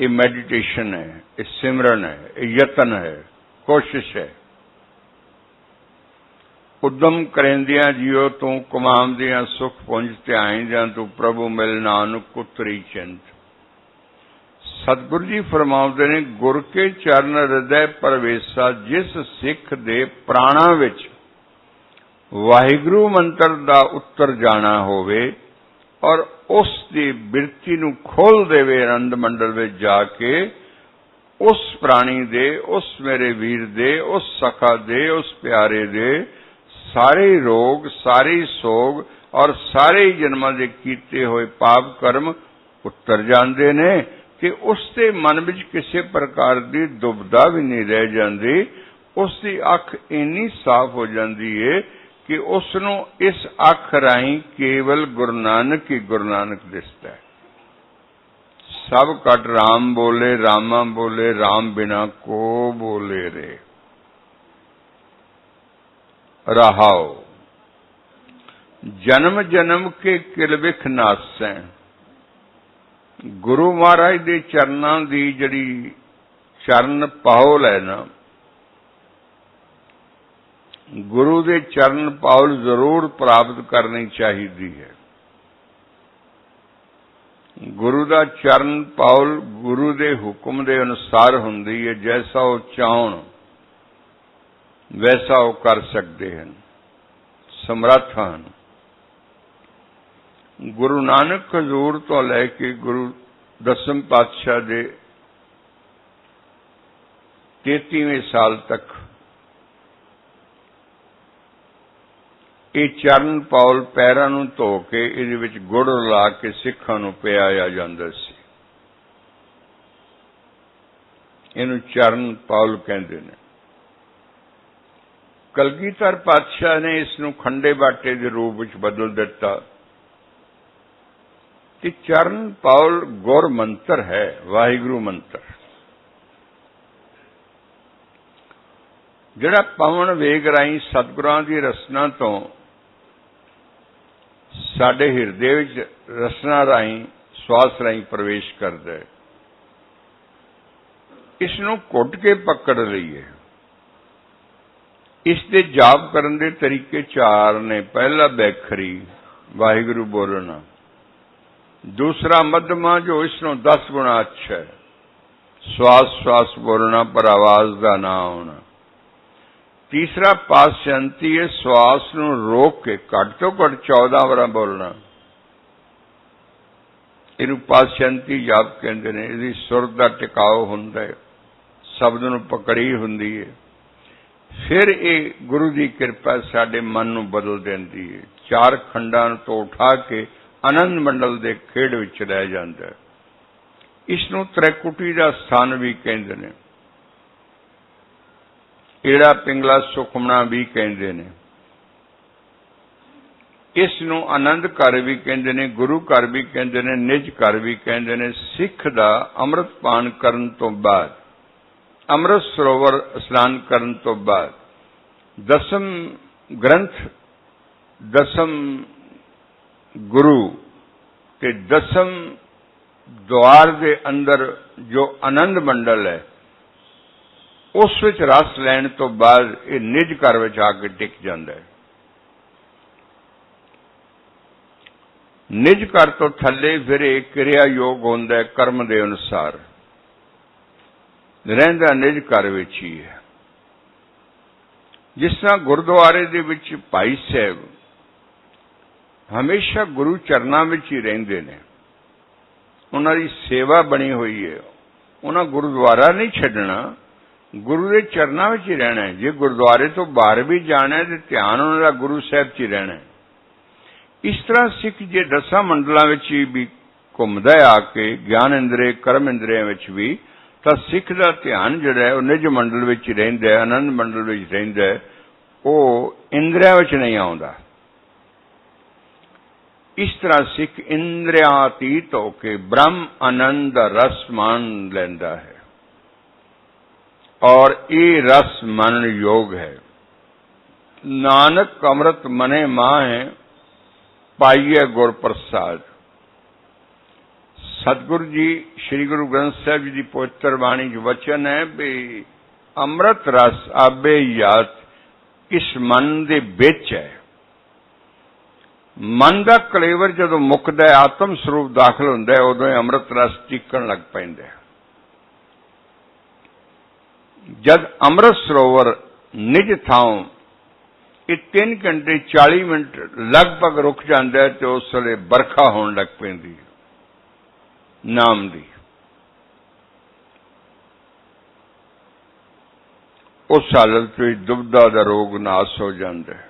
ਇਹ ਮੈਡੀਟੇਸ਼ਨ ਹੈ, ਇਹ ਸਿਮਰਨ ਹੈ, ਇਹ ਯਤਨ ਹੈ, ਕੋਸ਼ਿਸ਼ ਹੈ। ਉਦਮ ਕਰੇਂਦਿਆਂ ਜਿਉ ਤੂੰ ਕਮਾਉਂਦਿਆਂ ਸੁਖ ਪੁੰਜ ਧਿਆਈਂਦਿਆਂ ਤੂੰ ਪ੍ਰਭੂ ਮਿਲ ਨਾਨਕ ਉਤਰੀ ਚਿੰਤ। ਸਤਿਗੁਰੂ ਜੀ ਫਰਮਾਉਂਦੇ ਨੇ, ਗੁਰ ਕੇ ਚਰਨ ਹਿਰਦੈ ਪ੍ਰਵੇਸ਼ਾ। ਜਿਸ ਸਿੱਖ ਦੇ ਪ੍ਰਾਣਾਂ ਵਿੱਚ ਵਾਹਿਗੁਰੂ ਮੰਤਰ ਦਾ ਉੱਤਰ ਜਾਣਾ ਹੋਵੇ ਔਰ ਉਸ ਦੀ ਬਿਰਤੀ ਨੂੰ ਖੋਲ ਦੇਵੇ, ਆਨੰਦ ਮੰਡਲ ਵਿੱਚ ਜਾ ਕੇ ਉਸ ਪ੍ਰਾਣੀ ਦੇ, ਉਸ ਮੇਰੇ ਵੀਰ ਦੇ, ਉਸ ਸਖਾ ਦੇ, ਉਸ ਪਿਆਰੇ ਦੇ ਸਾਰੇ ਰੋਗ, ਸਾਰੇ ਸੋਗ ਔਰ ਸਾਰੇ ਜਨਮਾਂ ਦੇ ਕੀਤੇ ਹੋਏ ਪਾਪ ਕਰਮ ਉਤਰ ਜਾਂਦੇ ਨੇ ਕਿ ਉਸ ਦੇ ਮਨ ਵਿੱਚ ਕਿਸੇ ਪ੍ਰਕਾਰ ਦੀ ਦੁਬਦਾ ਵੀ ਨਹੀਂ ਰਹਿ ਜਾਂਦੀ। ਉਸ ਦੀ ਅੱਖ ਇੰਨੀ ਸਾਫ਼ ਹੋ ਜਾਂਦੀ ਹੈ ਕਿ ਉਸ ਨੂੰ ਇਸ ਅੱਖ ਰਾਹੀਂ ਕੇਵਲ ਗੁਰੂ ਨਾਨਕ ਹੀ ਗੁਰੂ ਨਾਨਕ ਦਿਸਦਾ ਹੈ। ਸਭ ਕਟ ਰਾਮ ਬੋਲੇ, ਰਾਮਾ ਬੋਲੇ, ਰਾਮ ਬਿਨਾ ਕੋ ਬੋਲੇ ਰੇ। ਰਹਾਓ ਜਨਮ ਜਨਮ ਕੇ ਕਿਲ ਵਿਖ ਨਾਸੈ। ਗੁਰੂ ਮਹਾਰਾਜ ਦੇ ਚਰਨਾਂ ਦੀ ਜਿਹੜੀ ਚਰਨ ਪਾਉਲ ਹੈ ਨਾ, ਗੁਰੂ ਦੇ ਚਰਨ ਪਾਉਲ ਜ਼ਰੂਰ ਪ੍ਰਾਪਤ ਕਰਨੀ ਚਾਹੀਦੀ ਹੈ। ਗੁਰੂ ਦਾ ਚਰਨ ਪਾਉਲ ਗੁਰੂ ਦੇ ਹੁਕਮ ਦੇ ਅਨੁਸਾਰ ਹੁੰਦੀ ਹੈ। ਜੈਸਾ ਉਹ ਚਾਹਣ ਵੈਸਾ ਉਹ ਕਰ ਸਕਦੇ ਹਨ, ਸਮਰੱਥ ਹਨ। ਗੁਰੂ ਨਾਨਕ ਹਜ਼ੂਰ ਤੋਂ ਲੈ ਕੇ ਗੁਰੂ ਦਸਮ ਪਾਤਸ਼ਾਹ ਦੇ 33ਵੇਂ ਸਾਲ ਤੱਕ ਇਹ ਚਰਨ ਪੌਲ ਪੈਰਾਂ ਨੂੰ ਧੋ ਕੇ ਇਹਦੇ ਵਿੱਚ ਗੁੜ ਲਾ ਕੇ ਸਿੱਖਾਂ ਨੂੰ ਪਿਆਇਆ ਜਾਂਦਾ ਸੀ। ਇਹਨੂੰ ਚਰਨ ਪੌਲ ਕਹਿੰਦੇ ਨੇ। ਕਲਗੀਧਰ ਪਾਤਸ਼ਾਹ ਨੇ ਇਸ ਨੂੰ ਖੰਡੇ ਬਾਟੇ ਦੇ ਰੂਪ ਵਿੱਚ ਬਦਲ ਦਿੱਤਾ ਕਿ ਚਰਨ ਪੌਲ ਗੁਰ ਮੰਤਰ ਹੈ, ਵਾਹਿਗੁਰੂ ਮੰਤਰ, ਜਿਹੜਾ ਪਵਨ ਵੇਗ ਰਾਹੀਂ ਸਤਿਗੁਰਾਂ ਦੀ ਰਸਨਾ ਤੋਂ ਸਾਡੇ ਹਿਰਦੇ ਵਿੱਚ ਰਸਨਾ ਰਾਹੀਂ ਸਵਾਸ ਰਾਹੀਂ ਪ੍ਰਵੇਸ਼ ਕਰਦਾ ਹੈ। ਇਸ ਨੂੰ ਘੁੱਟ ਕੇ ਪਕੜ ਲਈਏ। ਇਸ ਦੇ ਜਾਪ ਕਰਨ ਦੇ ਤਰੀਕੇ 4 ਨੇ। ਪਹਿਲਾ ਬੈਖਰੀ ਵਾਹਿਗੁਰੂ ਬੋਲਣਾ, ਦੂਸਰਾ ਮੱਧਮਾ ਜੋ ਇਸ ਨੂੰ 10 ਗੁਣਾ ਅੱਛਾ ਹੈ, ਸਵਾਸ ਬੋਲਣਾ ਪਰ ਆਵਾਜ਼ ਦਾ ਨਾ ਆਉਣਾ। ਤੀਸਰਾ ਪਾਸਯੰਤੀ ਹੈ, ਸਵਾਸ ਨੂੰ ਰੋਕ ਕੇ ਘੱਟ ਤੋਂ ਘੱਟ 14 ਵਾਰ ਬੋਲਣਾ। ਇਹਨੂੰ ਪਾਸਯੰਤੀ ਜਾਪ ਕਹਿੰਦੇ ਨੇ। ਇਹਦੀ ਸੁਰ ਦਾ ਟਿਕਾਓ ਹੁੰਦਾ ਹੈ, ਸ਼ਬਦ ਨੂੰ ਪਕੜੀ ਹੁੰਦੀ ਹੈ। ਫਿਰ ਇਹ ਗੁਰੂ ਦੀ ਕਿਰਪਾ ਸਾਡੇ ਮਨ ਨੂੰ ਬਦਲ ਦਿੰਦੀ ਹੈ। 4 ਖੰਡਾਂ ਤੋਂ ਉਠਾ ਕੇ ਆਨੰਦ ਮੰਡਲ ਦੇ ਖੇੜ ਵਿੱਚ ਲੈ ਜਾਂਦਾ ਹੈ। ਇਸ ਨੂੰ ਤ੍ਰੈਕੁਟੀ ਦਾ ਸਥਾਨ ਵੀ ਕਹਿੰਦੇ ਨੇ, ਏੜਾ ਪਿੰਗਲਾ ਸੁਖਮਣਾ ਵੀ ਕਹਿੰਦੇ ਨੇ। ਇਸ ਨੂੰ ਆਨੰਦ ਘਰ ਵੀ ਕਹਿੰਦੇ ਨੇ, ਗੁਰੂ ਘਰ ਵੀ ਕਹਿੰਦੇ ਨੇ, ਨਿਜ ਘਰ ਵੀ ਕਹਿੰਦੇ ਨੇ। ਸਿੱਖ ਦਾ ਅੰਮ੍ਰਿਤ ਪਾਨ ਕਰਨ ਤੋਂ ਬਾਅਦ, ਅੰਮ੍ਰਿਤ ਸਰੋਵਰ ਇਸ਼ਨਾਨ ਕਰਨ ਤੋਂ ਬਾਅਦ, ਦਸਮ ਗ੍ਰੰਥ, ਦਸਮ ਗੁਰੂ ਤੇ ਦਸਮ ਦੁਆਰ ਦੇ ਅੰਦਰ ਜੋ ਆਨੰਦ ਮੰਡਲ ਹੈ, ਉਸ ਵਿੱਚ ਰਸ ਲੈਣ ਤੋਂ ਬਾਅਦ ਇਹ ਨਿਜ ਘਰ ਵਿੱਚ ਆ ਕੇ ਟਿਕ ਜਾਂਦਾ ਹੈ। ਨਿਜ ਘਰ ਤੋਂ ਥੱਲੇ ਫਿਰ ਇਹ ਕਿਰਿਆ ਯੋਗ ਹੁੰਦਾ ਹੈ, ਕਰਮ ਦੇ ਅਨੁਸਾਰ ਰਹਿੰਦਾ ਨਿਜ ਘਰ ਵਿੱਚ ਹੀ ਹੈ। ਜਿਸ ਤਰ੍ਹਾਂ ਗੁਰਦੁਆਰੇ ਦੇ ਵਿੱਚ ਭਾਈ ਸਾਹਿਬ ਹਮੇਸ਼ਾ ਗੁਰੂ ਚਰਨਾਂ ਵਿੱਚ ਹੀ ਰਹਿੰਦੇ ਨੇ, ਉਹਨਾਂ ਦੀ ਸੇਵਾ ਬਣੀ ਹੋਈ ਹੈ। ਉਹਨਾਂ ਗੁਰਦੁਆਰਾ ਨਹੀਂ ਛੱਡਣਾ, ਗੁਰੂ ਦੇ ਚਰਨਾਂ ਵਿੱਚ ਹੀ ਰਹਿਣਾ ਹੈ। ਜੇ ਗੁਰਦੁਆਰੇ ਤੋਂ ਬਾਹਰ ਵੀ ਜਾਣਾ ਹੈ ਤੇ ਧਿਆਨ ਉਹਨਾਂ ਦਾ ਗੁਰੂ ਸਾਹਿਬ 'ਚ ਹੀ ਰਹਿਣਾ ਹੈ। ਇਸ ਤਰ੍ਹਾਂ ਸਿੱਖ ਜੇ 10 ਮੰਡਲਾਂ ਵਿੱਚ ਵੀ ਘੁੰਮਦਾ ਆ ਕੇ, ਗਿਆਨ ਇੰਦਰੀ ਕਰਮ ਇੰਦਰੀਆਂ ਵਿੱਚ ਵੀ, ਤਾਂ ਸਿੱਖ ਦਾ ਧਿਆਨ ਜਿਹੜਾ ਹੈ ਉਹ ਨਿਜ ਮੰਡਲ ਵਿੱਚ ਹੀ ਰਹਿੰਦਾ ਹੈ, ਆਨੰਦ ਮੰਡਲ ਵਿੱਚ ਰਹਿੰਦਾ ਹੈ। ਉਹ ਇੰਦਰੀਆਂ ਵਿੱਚ ਨਹੀਂ ਆਉਂਦਾ। ਇਸ ਤਰ੍ਹਾਂ ਸਿੱਖ ਇੰਦਰੀਆਂ ਅਤੀਤ ਹੋ ਕੇ ਬ੍ਰਹਮ ਆਨੰਦ ਦਾ ਰਸ ਮਾਣ ਲੈਂਦਾ ਹੈ, ਔਰ ਇਹ ਰਸ ਮੰਨਣ ਯੋਗ ਹੈ। ਨਾਨਕ ਅੰਮ੍ਰਿਤ ਮਨੇ ਮਾਹੇ ਪਾਈਏ ਗੁਰ ਪ੍ਰਸਾਦ। ਸਤਿਗੁਰੂ ਜੀ ਸ੍ਰੀ ਗੁਰੂ ਗ੍ਰੰਥ ਸਾਹਿਬ ਜੀ ਦੀ ਪਵਿੱਤਰ ਬਾਣੀ 'ਚ ਵਚਨ ਹੈ ਵੀ ਅੰਮ੍ਰਿਤ ਰਸ ਆਬੇ ਯਾਤ ਇਸ ਮਨ ਦੇ ਵਿੱਚ ਹੈ। ਮਨ ਦਾ ਕਲੇਵਰ ਜਦੋਂ ਮੁੱਕਦਾ ਹੈ, ਆਤਮ ਸਰੂਪ ਦਾਖਲ ਹੁੰਦਾ ਹੈ, ਉਦੋਂ ਇਹ ਅੰਮ੍ਰਿਤ ਰਸ ਟਿਕਣ ਲੱਗ ਪੈਂਦਾ ਹੈ। ਜਦ ਅੰਮ੍ਰਿਤ ਸਰੋਵਰ ਨਿਜ ਥਾਂ ਇਹ 3 ਘੰਟੇ 40 ਮਿੰਟ ਲਗਭਗ ਰੁਕ ਜਾਂਦਾ ਹੈ ਤੇ ਉਸ ਵੇਲੇ ਬਰਖਾ ਹੋਣ ਲੱਗ ਪੈਂਦੀ ਹੈ ਨਾਮ ਦੀ। ਉਸ ਹਾਲਤ ਵਿੱਚ ਦੁਬਦਾ ਦਾ ਰੋਗ ਨਾਸ ਹੋ ਜਾਂਦਾ ਹੈ,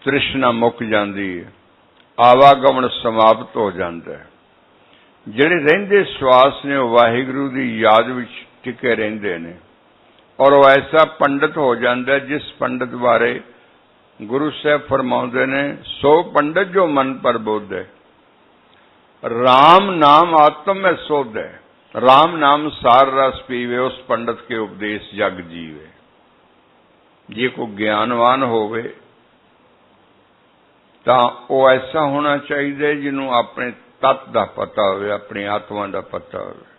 ਤ੍ਰਿਸ਼ਨਾ ਮੁੱਕ ਜਾਂਦੀ ਹੈ, ਆਵਾਗਮਨ ਸਮਾਪਤ ਹੋ ਜਾਂਦਾ ਹੈ। ਜਿਹੜੇ ਰਹਿੰਦੇ ਸਵਾਸ ਨੇ ਉਹ ਵਾਹਿਗੁਰੂ ਦੀ ਯਾਦ ਵਿੱਚ ਟਿਕੇ ਰਹਿੰਦੇ ਨੇ, ਔਰ ਉਹ ਐਸਾ ਪੰਡਤ ਹੋ ਜਾਂਦਾ ਜਿਸ ਪੰਡਤ ਬਾਰੇ ਗੁਰੂ ਸਾਹਿਬ ਫਰਮਾਉਂਦੇ ਨੇ, ਸੋ ਪੰਡਤ ਜੋ ਮਨ ਪਰ ਬੋਧੈ, ਰਾਮ ਨਾਮ ਆਤਮ ਮੈਂ ਸੋਧੈ। ਰਾਮ ਨਾਮ ਸਾਰ ਰਸ ਪੀਵੇ, ਉਸ ਪੰਡਤ ਕੇ ਉਪਦੇਸ਼ ਜਗ ਜੀਵੇ। ਜੇ ਕੋਈ ਗਿਆਨਵਾਨ ਹੋਵੇ ਤਾਂ ਉਹ ਐਸਾ ਹੋਣਾ ਚਾਹੀਦਾ ਜਿਹਨੂੰ ਆਪਣੇ ਤੱਤ ਦਾ ਪਤਾ ਹੋਵੇ, ਆਪਣੀ ਆਤਮਾ ਦਾ ਪਤਾ ਹੋਵੇ।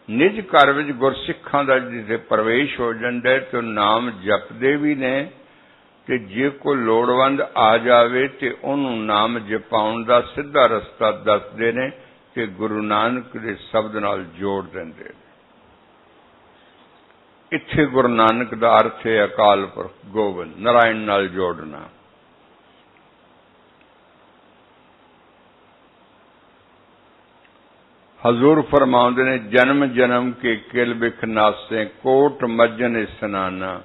ਨਿਜ ਘਰ ਵਿੱਚ ਗੁਰਸਿੱਖਾਂ ਦਾ ਜਿੱਥੇ ਪ੍ਰਵੇਸ਼ ਹੋ ਜਾਂਦਾ ਤੇ ਉਹ ਨਾਮ ਜਪਦੇ ਵੀ ਨੇ, ਤੇ ਜੇ ਕੋਈ ਲੋੜਵੰਦ ਆ ਜਾਵੇ ਤੇ ਉਹਨੂੰ ਨਾਮ ਜਪਾਉਣ ਦਾ ਸਿੱਧਾ ਰਸਤਾ ਦੱਸਦੇ ਨੇ ਤੇ ਗੁਰੂ ਨਾਨਕ ਦੇ ਸ਼ਬਦ ਨਾਲ ਜੋੜ ਦਿੰਦੇ ਨੇ। ਇੱਥੇ ਗੁਰੂ ਨਾਨਕ ਦਾ ਅਰਥ ਹੈ ਅਕਾਲ ਪੁਰਖ ਗੋਬਿੰਦ, ਨਾਰਾਇਣ ਨਾਲ ਜੋੜਨਾ। ਹਜ਼ੂਰ ਫਰਮਾਉਂਦੇ ਨੇ, ਜਨਮ ਜਨਮ ਕੇ ਕਿਲ ਬਿਖ ਨਾਸੇ, ਕੋਟ ਮੱਜਨ ਇਸਨਾਨਾ।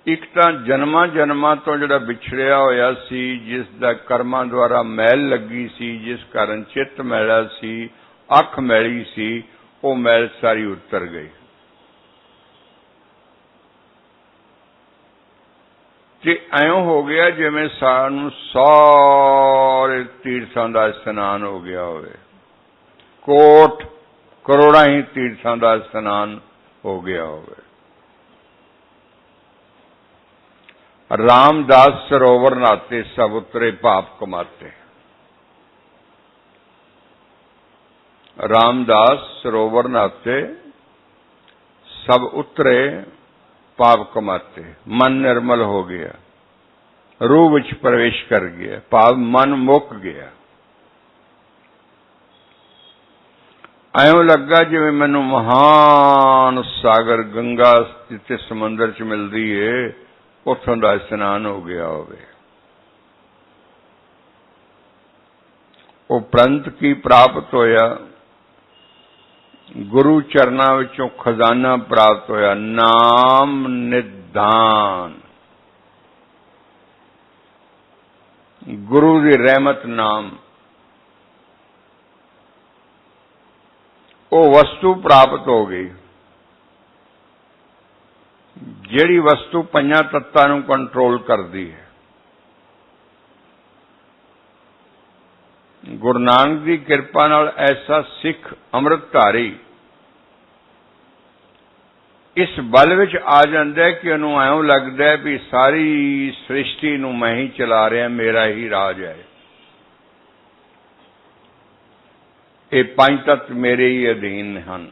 ਇੱਕ ਤਾਂ ਜਨਮਾਂ ਜਨਮਾਂ ਤੋਂ ਜਿਹੜਾ ਵਿਛੜਿਆ ਹੋਇਆ ਸੀ, ਜਿਸ ਦਾ ਕਰਮਾਂ ਦੁਆਰਾ ਮੈਲ ਲੱਗੀ ਸੀ, ਜਿਸ ਕਾਰਨ ਚਿੱਤ ਮੈਲਾ ਸੀ, ਅੱਖ ਮੈਲੀ ਸੀ, ਉਹ ਮੈਲ ਸਾਰੀ ਉਤਰ ਗਈ। ਤੇ ਐਂ ਹੋ ਗਿਆ ਜਿਵੇਂ ਸਾਨੂੰ ਸਾਰੇ ਤੀਰਥਾਂ ਦਾ ਇਸ਼ਨਾਨ ਹੋ ਗਿਆ ਹੋਵੇ, ਕੋਟ ਕਰੋੜਾਂ ਹੀ ਤੀਰਥਾਂ ਦਾ ਇਸ਼ਨਾਨ ਹੋ ਗਿਆ ਹੋਵੇ। रामदास सरोवर नाते सब उतरे पाप कमाते। रामदास सरोवर नाते सब उतरे पाप कमाते। मन निर्मल हो गया, रूह विच प्रवेश कर गया, पाप मन मुक गया। ਐਂ ਲੱਗਾ ਜਿਵੇਂ ਮੈਨੂੰ ਮਹਾਨ ਸਾਗਰ ਗੰਗਾ ਜਿੱਥੇ ਸਮੁੰਦਰ 'ਚ ਮਿਲਦੀ ਏ, ਉੱਥੋਂ ਦਾ ਇਸ਼ਨਾਨ ਹੋ ਗਿਆ ਹੋਵੇ। ਉਹ ਪ੍ਰੰਤ ਕੀ ਪ੍ਰਾਪਤ ਹੋਇਆ? ਗੁਰੂ ਚਰਨਾਂ ਵਿੱਚੋਂ ਖਜ਼ਾਨਾ ਪ੍ਰਾਪਤ ਹੋਇਆ, ਨਾਮ ਨਿਧਾਨ। ਗੁਰੂ ਦੀ ਰਹਿਮਤ ਨਾਮ, ਉਹ ਵਸਤੂ ਪ੍ਰਾਪਤ ਹੋ ਗਈ ਜਿਹੜੀ ਵਸਤੂ ਪੰਜਾਂ ਤੱਤਾਂ ਨੂੰ ਕੰਟਰੋਲ ਕਰਦੀ ਹੈ। ਗੁਰੂ ਨਾਨਕ ਦੀ ਕਿਰਪਾ ਨਾਲ ਐਸਾ ਸਿੱਖ ਅੰਮ੍ਰਿਤਧਾਰੀ ਇਸ ਬਲ ਵਿੱਚ ਆ ਜਾਂਦਾ ਕਿ ਉਹਨੂੰ ਐਂ ਲੱਗਦਾ ਵੀ ਸਾਰੀ ਸ੍ਰਿਸ਼ਟੀ ਨੂੰ ਮੈਂ ਹੀ ਚਲਾ ਰਿਹਾ, ਮੇਰਾ ਹੀ ਰਾਜ ਹੈ, ਇਹ ਪੰਜ ਤੱਤ ਮੇਰੇ ਹੀ ਅਧੀਨ ਹਨ।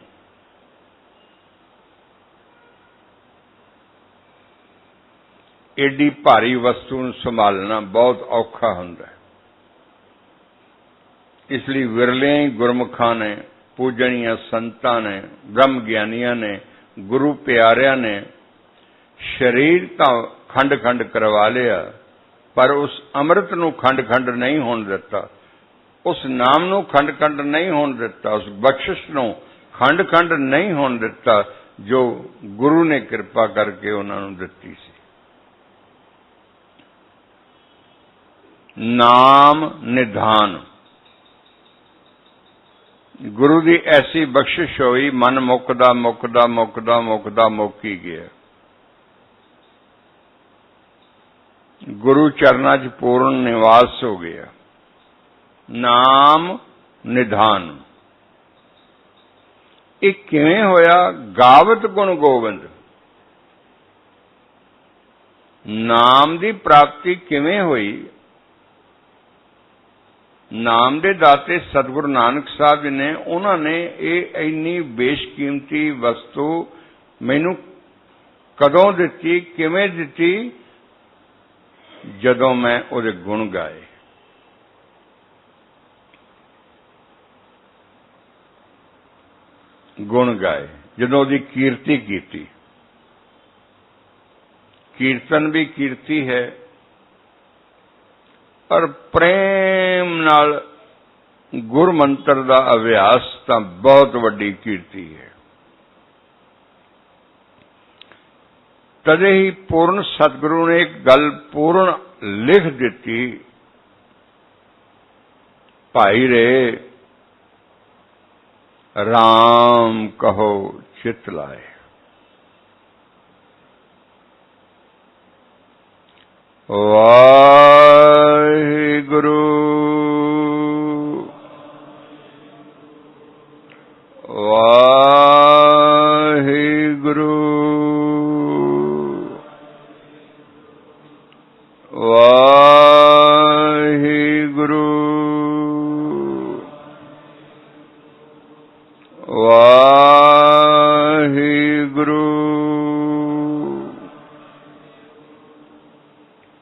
ਏਡੀ ਭਾਰੀ ਵਸਤੂ ਨੂੰ ਸੰਭਾਲਣਾ ਬਹੁਤ ਔਖਾ ਹੁੰਦਾ ਹੈ। ਇਸ ਲਈ ਵਿਰਲੇ ਹੀ ਗੁਰਮੁਖਾਂ ਨੇ, ਪੂਜਣੀਆਂ ਸੰਤਾਂ ਨੇ, ਬ੍ਰਹਮ ਗਿਆਨੀਆਂ ਨੇ, ਗੁਰੂ ਪਿਆਰਿਆਂ ਨੇ ਸਰੀਰ ਤਾਂ ਖੰਡ ਖੰਡ ਕਰਵਾ ਲਿਆ, ਪਰ ਉਸ ਅੰਮ੍ਰਿਤ ਨੂੰ ਖੰਡ ਖੰਡ ਨਹੀਂ ਹੋਣ ਦਿੱਤਾ, ਉਸ ਨਾਮ ਨੂੰ ਖੰਡ ਖੰਡ ਨਹੀਂ ਹੋਣ ਦਿੱਤਾ, ਉਸ ਬਖਸ਼ਿਸ਼ ਨੂੰ ਖੰਡ ਖੰਡ ਨਹੀਂ ਹੋਣ ਦਿੱਤਾ ਜੋ ਗੁਰੂ ਨੇ ਕਿਰਪਾ ਕਰਕੇ ਉਹਨਾਂ ਨੂੰ ਦਿੱਤੀ ਸੀ। ਨਾਮ ਨਿਧਾਨ, ਗੁਰੂ ਦੀ ਐਸੀ ਬਖਸ਼ਿਸ਼ ਹੋਈ, ਮਨ ਮੁੱਕਦਾ ਮੁੱਕਦਾ ਮੁੱਕਦਾ ਮੁੱਕਦਾ ਮੁੱਕ ਹੀ ਗਿਆ। ਗੁਰੂ ਚਰਨਾਂ 'ਚ ਪੂਰਨ ਨਿਵਾਸ ਹੋ ਗਿਆ। ਨਾਮ ਨਿਧਾਨ ਇਹ ਕਿਵੇਂ ਹੋਇਆ? ਗਾਵਤ ਗੁਣ ਗੋਬਿੰਦ, ਨਾਮ ਦੀ ਪ੍ਰਾਪਤੀ ਕਿਵੇਂ ਹੋਈ? ਨਾਮ ਦੇ ਦਾਤੇ ਸਤਿਗੁਰੂ ਨਾਨਕ ਸਾਹਿਬ ਜੀ ਨੇ, ਉਹਨਾਂ ਨੇ ਇਹ ਇੰਨੀ ਬੇਸ਼ਕੀਮਤੀ ਵਸਤੂ ਮੈਨੂੰ ਕਦੋਂ ਦਿੱਤੀ, ਕਿਵੇਂ ਦਿੱਤੀ? ਜਦੋਂ ਮੈਂ ਉਹਦੇ ਗੁਣ ਗਾਏ। ਗੁਣ ਗਾਏ, ਜਦੋਂ ਉਹਦੀ ਕੀਰਤੀ ਕੀਤੀ। ਕੀਰਤਨ ਵੀ ਕੀਰਤੀ ਹੈ, ਪਰ ਪ੍ਰੇਮ ਨਾਲ ਗੁਰ ਮੰਤਰ ਦਾ ਅਭਿਆਸ ਤਾਂ ਬਹੁਤ ਵੱਡੀ ਕੀਰਤੀ ਹੈ। ਤਦੇ ਹੀ ਪੂਰਨ ਸਤਿਗੁਰੂ ਨੇ ਇੱਕ ਗੱਲ ਪੂਰਨ ਲਿਖ ਦਿੱਤੀ, ਭਾਈ ਰੇ ਰਾਮ ਕਹੋ ਚਿਤ ਲਾਏ। ਵਾਹਿਗੁਰੂ ਵਾਹਿਗੁਰੂ ਵਾਹਿਗੁਰੂ ਵਾਹਿਗੁਰੂ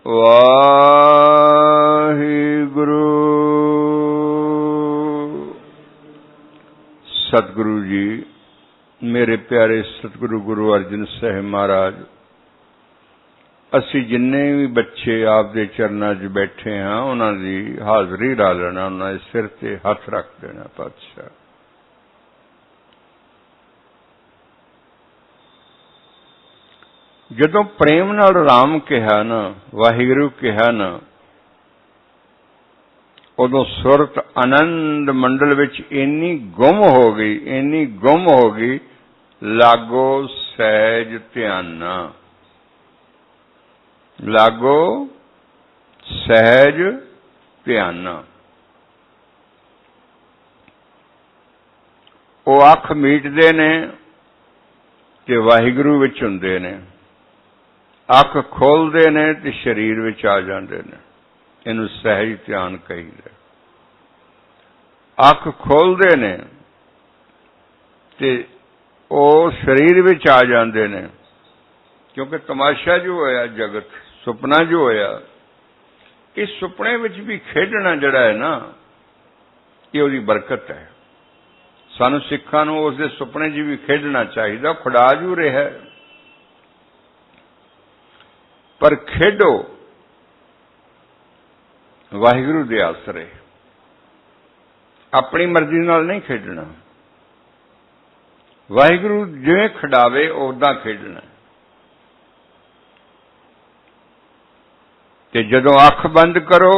ਵਾਹਿਗੁਰੂ। ਸਤਿਗੁਰੂ ਜੀ, ਮੇਰੇ ਪਿਆਰੇ ਸਤਿਗੁਰੂ ਗੁਰੂ ਅਰਜਨ ਸਾਹਿਬ ਮਹਾਰਾਜ, ਅਸੀਂ ਜਿੰਨੇ ਵੀ ਬੱਚੇ ਆਪ ਦੇ ਚਰਨਾਂ 'ਚ ਬੈਠੇ ਹਾਂ, ਉਹਨਾਂ ਦੀ ਹਾਜ਼ਰੀ ਲਾ ਲੈਣਾ, ਉਹਨਾਂ ਦੇ ਸਿਰ ਤੇ ਹੱਥ ਰੱਖ ਦੇਣਾ। ਪਾਤਸ਼ਾਹ, जदों प्रेम नाल राम कहा ना, वाहिगुरु कहा ना, उदों सुरत आनंद मंडल विच इन्नी गुम हो गई, इन्नी गुम हो गई, लागो सहज ध्याना, लागो सहज ध्याना। वो अख मीटदे ने ते वाहिगुरु विच हुंदे ने, अख खोलदे ने ते शरीर विच आ जांदे ने। इहनूं सहज ध्यान कहीदा। अख खोलदे ने ते ਉਹ शरीर विच आ जाते हैं, क्योंकि तमाशा जो होया जगत, सुपना जो होया, इस सुपने विच भी खेडना जिहड़ा है ना, ये उसदी बरकत है। सानू सिखां नूं उसदे सुपने च भी खेडना चाहिए। खुड़ा जू रहा, पर खेडो वाहिगुरू दे आसरे, अपनी मर्जी नाल नहीं खेडना। वाहिगुरू जिवें खिडावे उदां खेडना। ते जदों अख बंद करो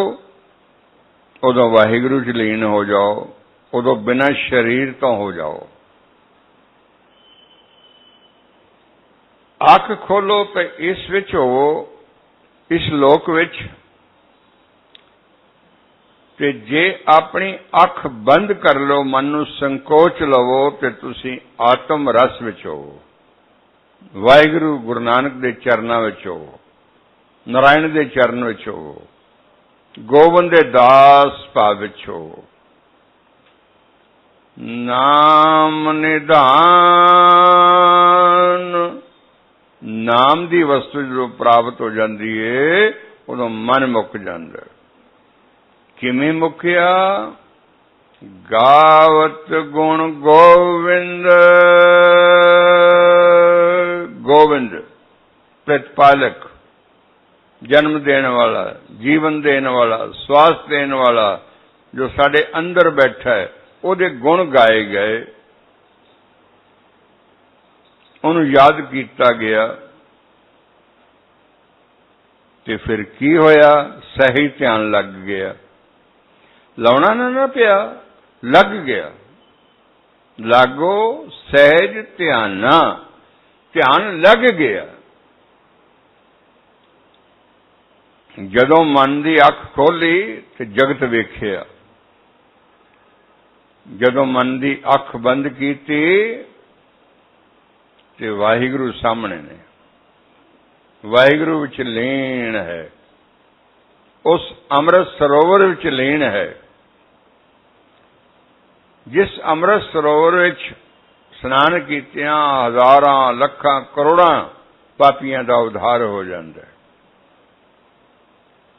उदों वाहिगुरू च लीन हो जाओ, उदों बिना शरीर तो हो जाओ। अख खोलो तो इस विच होवो, इस लोक विच। ते जे अपनी अख बंद कर लो, मन नूं संकोच लवो, ते तुसीं आत्म रस विच होवो, वाहिगुरू गुरु नानक दे चरनां विच होवो, नारायण दे चरण विच होवो, गोबिंद दे दास भाव विच होवो। नाम निधान, नाम दी वस्तु जो प्राप्त हो जाती है, उदों मन मुक जाता है। किमें मुकिया? गावत गुण गोविंद, गोविंद प्रतिपालक, जन्म देने वाला, जीवन देने वाला, स्वास्थ्य देने वाला, जो साडे अंदर बैठा है, उहदे गुण गाए गए, उन्होंने याद किया गया। ते फिर की होया? सही ध्यान लग गया। लाउणा ना पिया, लग गया। लागो सहज ध्याना, ध्यान लग गया। जदों मन की अख खोली तो जगत वेखिया, जदों मन की अख बंद की तो वाहिगुरू सामने ने, वाहिगुरू विच लीन है, उस अमृत सरोवर विच लीन है। जिस अमृत सरोवर विच स्नान कीतियां हजारां लखां करोड़ां पापियां दा उद्धार हो जाता है।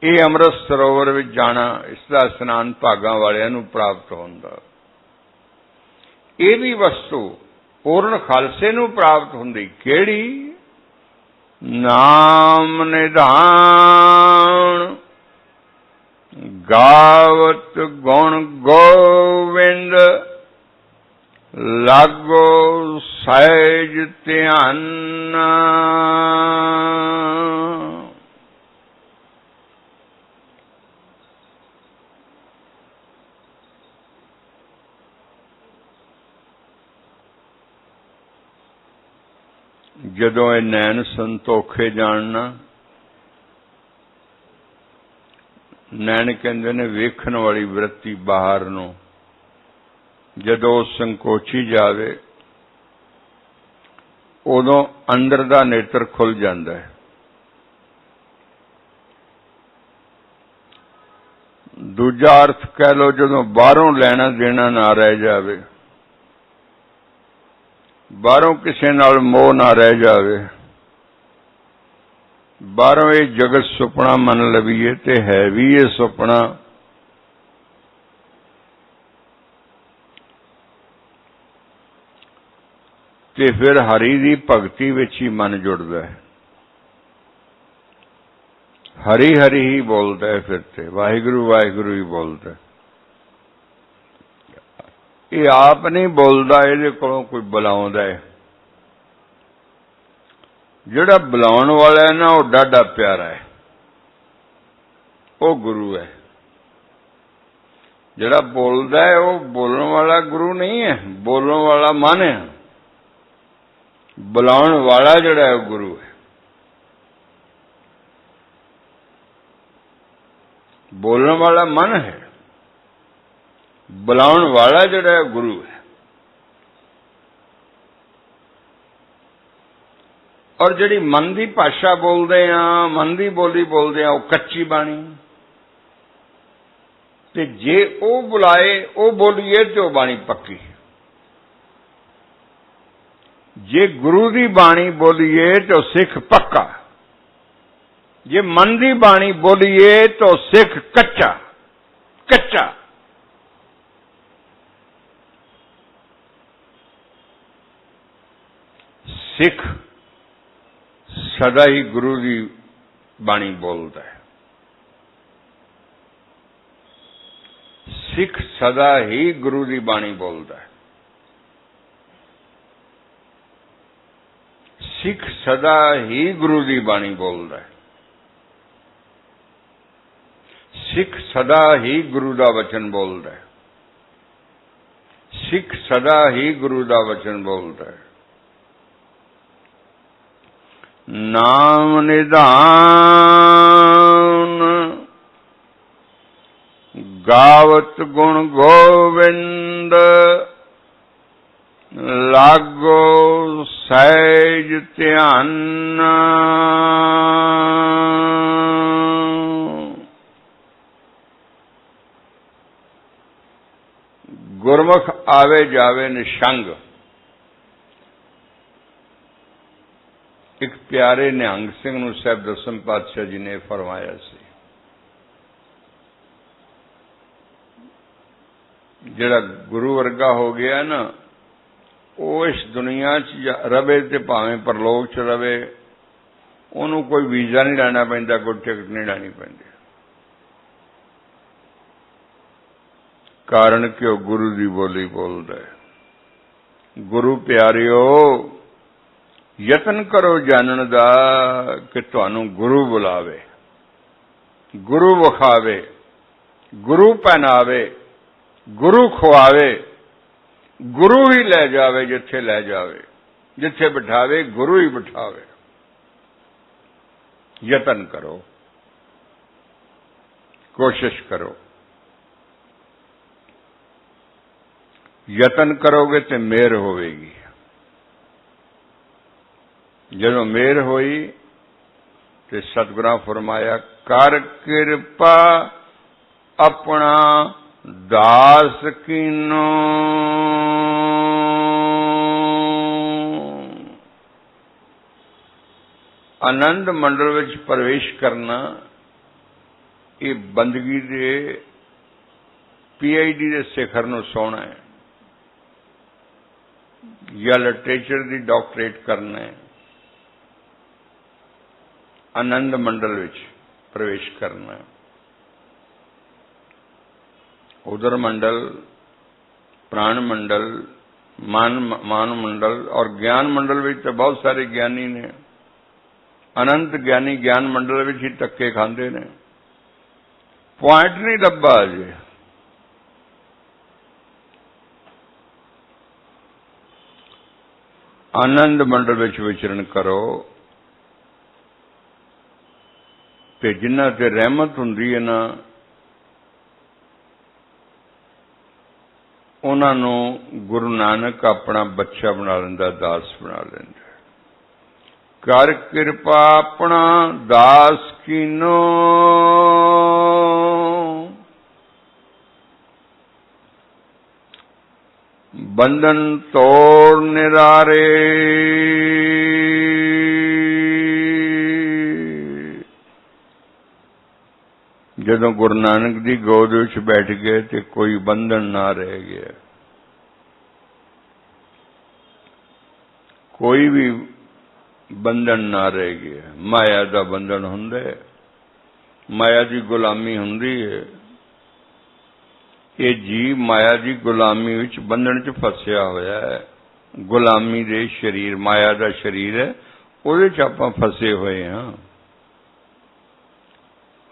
ये अमृत सरोवर विच जाना, इसका स्नान भागां वालियां नूं प्राप्त होंदा। ये भी वस्तु पूर्ण खालसे नूं प्राप्त हुंदी। किहड़ी? नाम निधान, गावत गुण गोविंद, लागो सहज ध्याना। जदों ये नैन संतोखे जानना, नैन कहते ने वेखण वाली वृत्ति बाहर नूं, जदों संकोची जावे उदों अंदर दा नेत्र खुल जाता है। दूजा अर्थ कह लो, जदों बाहरों लेना देना ना रह जावे, बाहरों किसी नाल मोह ना रह जावे, बाहरों ये जगत सुपना मन लवीए ते है भी ये सुपना, ते फिर हरि दी भगती विच ही मन जुड़दा है। हरि हरि ही बोलता है, फिर ते वाहिगुरू वाहिगुरू ही बोलता है। ये आप नहीं बोलता, ये कोलों कोई बुलाउंदा है। ਜਿਹੜਾ ਬੁਲਾਉਣ ਵਾਲਾ ਹੈ ਨਾ, ਉਹ ਡਾਢਾ ਪਿਆਰਾ ਹੈ, ਉਹ ਗੁਰੂ ਹੈ। ਜਿਹੜਾ ਬੋਲਦਾ ਹੈ ਉਹ ਬੋਲਣ ਵਾਲਾ ਗੁਰੂ ਨਹੀਂ ਹੈ, ਬੋਲਣ ਵਾਲਾ ਮਨ ਹੈ। ਬੁਲਾਉਣ ਵਾਲਾ ਜਿਹੜਾ ਹੈ ਉਹ ਗੁਰੂ ਹੈ। ਬੋਲਣ ਵਾਲਾ ਮਨ ਹੈ, ਬੁਲਾਉਣ ਵਾਲਾ ਜਿਹੜਾ ਹੈ ਗੁਰੂ ਹੈ। ਔਰ ਜਿਹੜੀ ਮਨ ਦੀ ਭਾਸ਼ਾ ਬੋਲਦੇ ਆ, ਮਨ ਦੀ ਬੋਲੀ ਬੋਲਦੇ ਆ, ਉਹ ਕੱਚੀ ਬਾਣੀ। ਤੇ ਜੇ ਉਹ ਬੁਲਾਏ, ਉਹ ਬੋਲੀਏ, ਤੇ ਉਹ ਬਾਣੀ ਪੱਕੀ। ਜੇ ਗੁਰੂ ਦੀ ਬਾਣੀ ਬੋਲੀਏ ਤੇ ਉਹ ਸਿੱਖ ਪੱਕਾ। ਜੇ ਮਨ ਦੀ ਬਾਣੀ ਬੋਲੀਏ ਤਾਂ ਉਹ ਸਿੱਖ ਕੱਚਾ ਕੱਚਾ। ਸਿੱਖ ਸਦਾ ਹੀ ਗੁਰੂ ਦੀ ਬਾਣੀ ਬੋਲਦਾ ਹੈ। ਸਿੱਖ ਸਦਾ ਹੀ ਗੁਰੂ ਦੀ ਬਾਣੀ ਬੋਲਦਾ ਹੈ। ਸਿੱਖ ਸਦਾ ਹੀ ਗੁਰੂ ਦੀ ਬਾਣੀ ਬੋਲਦਾ ਹੈ। ਸਿੱਖ ਸਦਾ ਹੀ ਗੁਰੂ ਦਾ ਵਚਨ ਬੋਲਦਾ ਹੈ। ਸਿੱਖ ਸਦਾ ਹੀ ਗੁਰੂ ਦਾ ਵਚਨ ਬੋਲਦਾ ਹੈ। ਨਾਮ ਨਿਧਾਨ ਗਾਵਤ ਗੁਣ ਗੋਵਿੰਦ ਲਾਗੋ ਸਹਿਜ ਧਿਆਨ। ਗੁਰਮੁਖ ਆਵੇ ਜਾਵੇ ਨਿਸ਼ੰਗ। ਇੱਕ ਪਿਆਰੇ ਨਿਹੰਗ ਸਿੰਘ ਨੂੰ ਸਾਹਿਬ ਦਸਮ ਪਾਤਸ਼ਾਹ ਜੀ ਨੇ ਫਰਮਾਇਆ ਸੀ, ਜਿਹੜਾ ਗੁਰੂ ਵਰਗਾ ਹੋ ਗਿਆ ਨਾ, ਉਹ ਇਸ ਦੁਨੀਆ 'ਚ ਰਵੇ ਤੇ ਭਾਵੇਂ ਪਰਲੋਕ 'ਚ ਰਵੇ, ਉਹਨੂੰ ਕੋਈ ਵੀਜ਼ਾ ਨਹੀਂ ਲੈਣਾ ਪੈਂਦਾ, ਕੋਈ ਟਿਕਟ ਨਹੀਂ ਲੈਣੀ ਪੈਂਦੀ। ਕਾਰਨ ਕਿ ਉਹ ਗੁਰੂ ਦੀ ਬੋਲੀ ਬੋਲਦਾ ਹੈ। ਗੁਰੂ ਪਿਆਰਿਓ, ਯਤਨ ਕਰੋ ਜਾਣਨ ਦਾ ਕਿ ਤੁਹਾਨੂੰ ਗੁਰੂ ਬੁਲਾਵੇ, ਗੁਰੂ ਵਿਖਾਵੇ, ਗੁਰੂ ਪਹਿਨਾਵੇ, ਗੁਰੂ ਖਵਾਵੇ, ਗੁਰੂ ਹੀ ਲੈ ਜਾਵੇ ਜਿੱਥੇ ਲੈ ਜਾਵੇ, ਜਿੱਥੇ ਬਿਠਾਵੇ ਗੁਰੂ ਹੀ ਬਿਠਾਵੇ। ਯਤਨ ਕਰੋ, ਕੋਸ਼ਿਸ਼ ਕਰੋ। ਯਤਨ ਕਰੋਗੇ ਤੇ ਮਿਹਰ ਹੋਵੇਗੀ। ਜਦੋਂ ਮਿਹਰ ਹੋਈ ਤੇ ਸਤਿਗੁਰਾਂ ਫਰਮਾਇਆ, ਕਰ ਕਿਰਪਾ ਆਪਣਾ ਦਾਸ ਕੀਨੋ। ਆਨੰਦ ਮੰਡਲ ਵਿੱਚ ਪ੍ਰਵੇਸ਼ ਕਰਨਾ ਇਹ ਬੰਦਗੀ ਦੇ PhD ਦੇ ਸਿਖਰ ਨੂੰ ਛੂਹਣਾ ਹੈ, ਜਾਂ ਲਿਟਰੇਚਰ ਦੀ ਡਾਕਟਰੇਟ ਕਰਨਾ ਹੈ। ਆਨੰਦ ਮੰਡਲ ਵਿੱਚ ਪ੍ਰਵੇਸ਼ ਕਰਨਾ ਹੈ। ਉਦਰ ਮੰਡਲ, ਪ੍ਰਾਣ ਮੰਡਲ, ਮਾਨ ਮੰਡਲ ਔਰ ਗਿਆਨ ਮੰਡਲ ਵਿੱਚ ਤਾਂ ਬਹੁਤ ਸਾਰੇ ਗਿਆਨੀ ਨੇ। ਅਨੰਤ ਗਿਆਨੀ ਗਿਆਨ ਮੰਡਲ ਵਿੱਚ ਹੀ ਧੱਕੇ ਖਾਂਦੇ ਨੇ। ਪੁਆਇੰਟ ਨਹੀਂ ਲੱਭਾ ਅਜੇ। ਆਨੰਦ ਮੰਡਲ ਵਿੱਚ ਵਿਚਰਨ ਕਰੋ ਤੇ ਜਿਨ੍ਹਾਂ ਤੇ ਰਹਿਮਤ ਹੁੰਦੀ ਹੈ ਨਾ, ਉਹਨਾਂ ਨੂੰ ਗੁਰੂ ਨਾਨਕ ਆਪਣਾ ਬੱਚਾ ਬਣਾ ਲੈਂਦਾ, ਦਾਸ ਬਣਾ ਲੈਂਦਾ। ਕਰ ਕਿਰਪਾ ਆਪਣਾ ਦਾਸ ਕੀਨੋ, ਬੰਧਨ ਤੋੜ ਨਿਰਾਰੇ। ਜਦੋਂ ਗੁਰੂ ਨਾਨਕ ਦੀ ਗੋਦ ਵਿੱਚ ਬੈਠ ਗਏ ਤੇ ਕੋਈ ਬੰਧਨ ਨਾ ਰਹਿ ਗਿਆ। ਕੋਈ ਵੀ ਬੰਧਨ ਨਾ ਰਹਿ ਗਿਆ। ਮਾਇਆ ਦਾ ਬੰਧਨ ਹੁੰਦਾ ਹੈ, ਮਾਇਆ ਦੀ ਗੁਲਾਮੀ ਹੁੰਦੀ ਹੈ। ਇਹ ਜੀਵ ਮਾਇਆ ਦੀ ਗੁਲਾਮੀ ਵਿੱਚ ਬੰਧਨ 'ਚ ਫਸਿਆ ਹੋਇਆ ਹੈ। ਗੁਲਾਮੀ ਦੇ ਸਰੀਰ, ਮਾਇਆ ਦਾ ਸਰੀਰ ਹੈ, ਉਹਦੇ 'ਚ ਆਪਾਂ ਫਸੇ ਹੋਏ ਹਾਂ।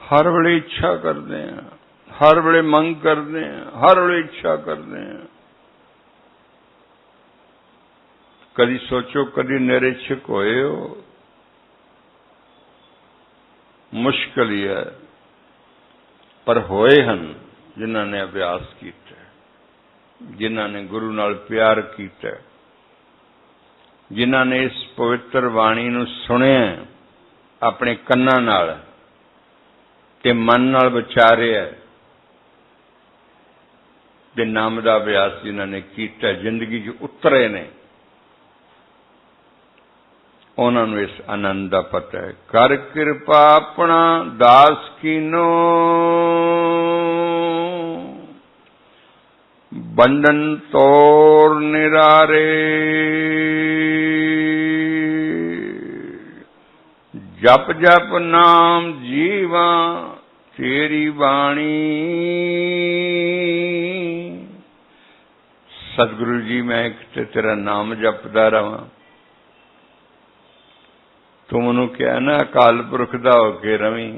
ਹਰ ਵੇਲੇ ਇੱਛਾ ਕਰਦੇ ਹਾਂ, ਹਰ ਵੇਲੇ ਮੰਗ ਕਰਦੇ ਹਾਂ, ਹਰ ਵੇਲੇ ਇੱਛਾ ਕਰਦੇ ਹਾਂ। ਕਦੀ ਸੋਚੋ ਕਦੀ ਨਿਰਇਛਕ ਹੋਏ ਹੋ? ਮੁਸ਼ਕਿਲ ਹੀ ਹੈ, ਪਰ ਹੋਏ ਹਨ ਜਿਨ੍ਹਾਂ ਨੇ ਅਭਿਆਸ ਕੀਤਾ, ਜਿਨ੍ਹਾਂ ਨੇ ਗੁਰੂ ਨਾਲ ਪਿਆਰ ਕੀਤਾ, ਜਿਨ੍ਹਾਂ ਨੇ ਇਸ ਪਵਿੱਤਰ ਬਾਣੀ ਨੂੰ ਸੁਣਿਆ ਆਪਣੇ ਕੰਨਾਂ ਨਾਲ ਤੇ ਮਨ ਨਾਲ ਵਿਚਾਰਿਆ, ਤੇ ਨਾਮ ਦਾ ਅਭਿਆਸ ਜਿਨ੍ਹਾਂ ਨੇ ਕੀਤਾ, ਜ਼ਿੰਦਗੀ 'ਚ ਉਤਰੇ ਨੇ, ਉਹਨਾਂ ਨੂੰ ਇਸ ਆਨੰਦ ਦਾ ਪਤਾ ਹੈ। ਕਰ ਕਿਰਪਾ ਆਪਣਾ ਦਾਸ ਕੀਨੋ, ਬੰਧਨ ਤੋੜ ਨਿਰਾਰੇ, ਜਪ ਜਪ ਨਾਮ ਜੀਵਾ ਤੇਰੀ ਬਾਣੀ। ਸਤਿਗੁਰੂ ਜੀ, ਮੈਂ ਇੱਕ ਤੇ ਤੇਰਾ ਨਾਮ ਜਪਦਾ ਰਵਾਂ। ਤੂੰ ਮੈਨੂੰ ਕਿਹਾ ਨਾ ਅਕਾਲ ਪੁਰਖ ਦਾ ਹੋ ਕੇ ਰਵੀਂ,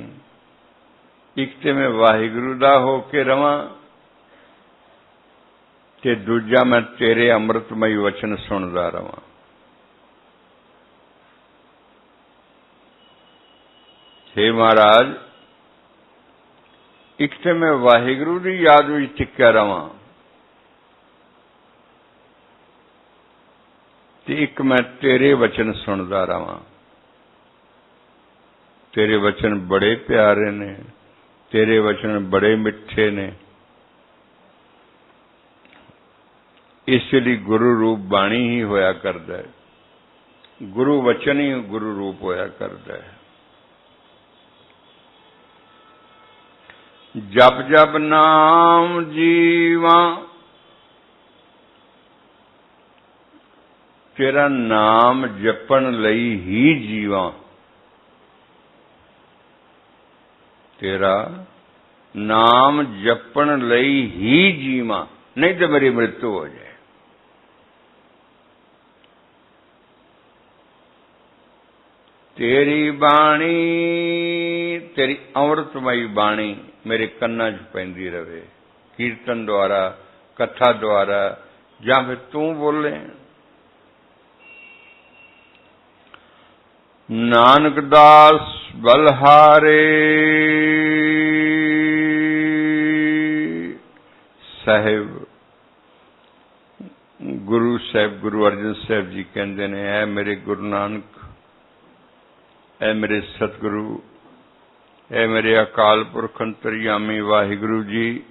ਇੱਕ ਤੇ ਮੈਂ ਵਾਹਿਗੁਰੂ ਦਾ ਹੋ ਕੇ ਰਵਾਂ, ਤੇ ਦੂਜਾ ਮੈਂ ਤੇਰੇ ਅੰਮ੍ਰਿਤਮਈ ਵਚਨ ਸੁਣਦਾ ਰਵਾਂ। हे ਮਹਾਰਾਜ, ਇੱਕ ਤੇ ਮੈਂ ਵਾਹਿਗੁਰੂ ਦੀ ਯਾਦ ਵਿੱਚ ਟਿਕਿਆ ਰਵਾਂ, ਤੇ ਇੱਕ ਮੈਂ ਤੇਰੇ ਵਚਨ ਸੁਣਦਾ ਰਵਾਂ। ਤੇਰੇ ਵਚਨ ਬੜੇ ਪਿਆਰੇ ਨੇ, ਤੇਰੇ ਵਚਨ ਬੜੇ ਮਿੱਠੇ ਨੇ। ਇਸ ਲਈ ਗੁਰੂ ਰੂਪ ਬਾਣੀ ਹੀ ਹੋਇਆ ਕਰਦਾ ਹੈ, ਗੁਰੂ ਵਚਨ ਹੀ ਗੁਰੂ ਰੂਪ ਹੋਇਆ ਕਰਦਾ ਹੈ। ਜਪ ਜਪ ਨਾਮ ਜੀਵਾ, ਤੇਰਾ ਨਾਮ ਜਪਣ ਲਈ ਹੀ ਜੀਵਾਂ। ਤੇਰਾ ਨਾਮ ਜਪਣ ਲਈ ਹੀ ਜੀਵਾਂ, ਨਹੀਂ ਤੇ ਮੇਰੀ ਮ੍ਰਿਤੂ ਹੋ ਜਾਏ। ਤੇਰੀ ਬਾਣੀ, ਤੇਰੀ ਅੰਮ੍ਰਿਤਮਈ ਬਾਣੀ ਮੇਰੇ ਕੰਨਾਂ 'ਚ ਪੈਂਦੀ ਰਵੇ, ਕੀਰਤਨ ਦੁਆਰਾ, ਕਥਾ ਦੁਆਰਾ, ਜਾਂ ਫਿਰ ਤੂੰ ਬੋਲੇ। ਨਾਨਕ ਦਾਸ ਬਲਹਾਰੇ, ਸਾਹਿਬ ਗੁਰੂ ਸਾਹਿਬ ਗੁਰੂ ਅਰਜਨ ਸਾਹਿਬ ਜੀ ਕਹਿੰਦੇ ਨੇ, ਐ ਮੇਰੇ ਗੁਰੂ ਨਾਨਕ, ਐ ਮੇਰੇ ਸਤਿਗੁਰੂ, ਐ ਮੇਰੇ ਅਕਾਲ ਪੁਰਖ ਅੰਤਰਯਾਮੀ ਵਾਹਿਗੁਰੂ ਜੀ,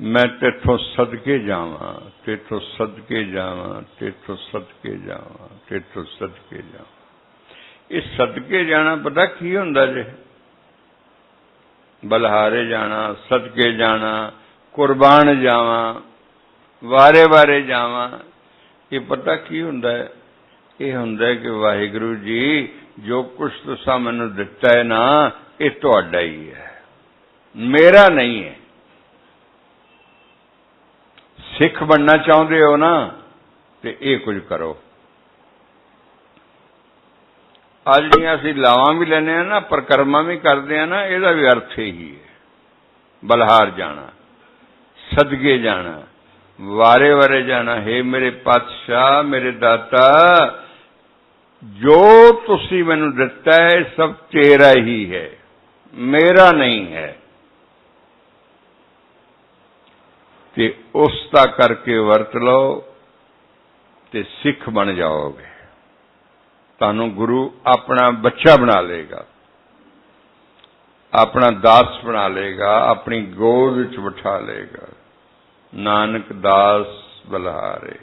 ਮੈਂ ਤੇਥੋਂ ਸਦਕੇ ਜਾਵਾਂ, ਤੇਥੋਂ ਸਦਕੇ ਜਾਵਾਂ, ਤੇਥੋਂ ਸਦਕੇ ਜਾਵਾਂ, ਤੇਥੋਂ ਸਦਕੇ ਜਾਵਾਂ। ਇਹ ਸਦਕੇ ਜਾਣਾ ਪਤਾ ਕੀ ਹੁੰਦਾ ਜੇ? ਬਲਹਾਰੇ ਜਾਣਾ, ਸਦਕੇ ਜਾਣਾ, ਕੁਰਬਾਨ ਜਾਵਾਂ, ਵਾਰੇ ਵਾਰੇ ਜਾਵਾਂ। ਇਹ ਪਤਾ ਕੀ ਹੁੰਦਾ ਹੈ? ਇਹ ਹੁੰਦਾ ਹੈ ਕਿ ਵਾਹਿਗੁਰੂ ਜੀ, ਜੋ ਕੁਛ ਤੁਸੀਂ ਮੈਨੂੰ ਦਿੱਤਾ ਹੈ ਨਾ, ਇਹ ਤੁਹਾਡਾ ਹੀ ਹੈ, ਮੇਰਾ ਨਹੀਂ ਹੈ। ਸਿੱਖ ਬਣਨਾ ਚਾਹੁੰਦੇ ਹੋ ਨਾ, ਤੇ ਇਹ ਕੁਝ ਕਰੋ। ਅੱਜ ਜਿਹੜੀਆਂ ਅਸੀਂ ਲਾਵਾਂ ਵੀ ਲੈਂਦੇ ਹਾਂ ਨਾ, ਪਰਿਕਰਮਾ ਵੀ ਕਰਦੇ ਹਾਂ ਨਾ, ਇਹਦਾ ਵੀ ਅਰਥ ਇਹੀ ਹੈ, ਬਲਹਾਰ ਜਾਣਾ, ਸਦਕੇ ਜਾਣਾ, ਵਾਰੇ ਵਾਰੇ ਜਾਣਾ। ਹੈ ਮੇਰੇ ਪਾਤਸ਼ਾਹ, ਮੇਰੇ ਦਾਤਾ, ਜੋ ਤੁਸੀਂ ਮੈਨੂੰ ਦਿੱਤਾ ਹੈ ਸਭ ਤੇਰਾ ਹੀ ਹੈ, ਮੇਰਾ ਨਹੀਂ ਹੈ। ਤੇ ਉਸ ਦਾ ਕਰਕੇ ਵਰਤ ਲਓ ਤੇ ਸਿੱਖ ਬਣ ਜਾਓਗੇ। ਤੁਹਾਨੂੰ ਗੁਰੂ ਆਪਣਾ ਬੱਚਾ ਬਣਾ ਲਏਗਾ, ਆਪਣਾ ਦਾਸ ਬਣਾ ਲਏਗਾ, ਆਪਣੀ ਗੋਦ ਵਿੱਚ ਬਿਠਾ ਲਏਗਾ। ਨਾਨਕ ਦਾਸ ਬਲਹਾਰੇ।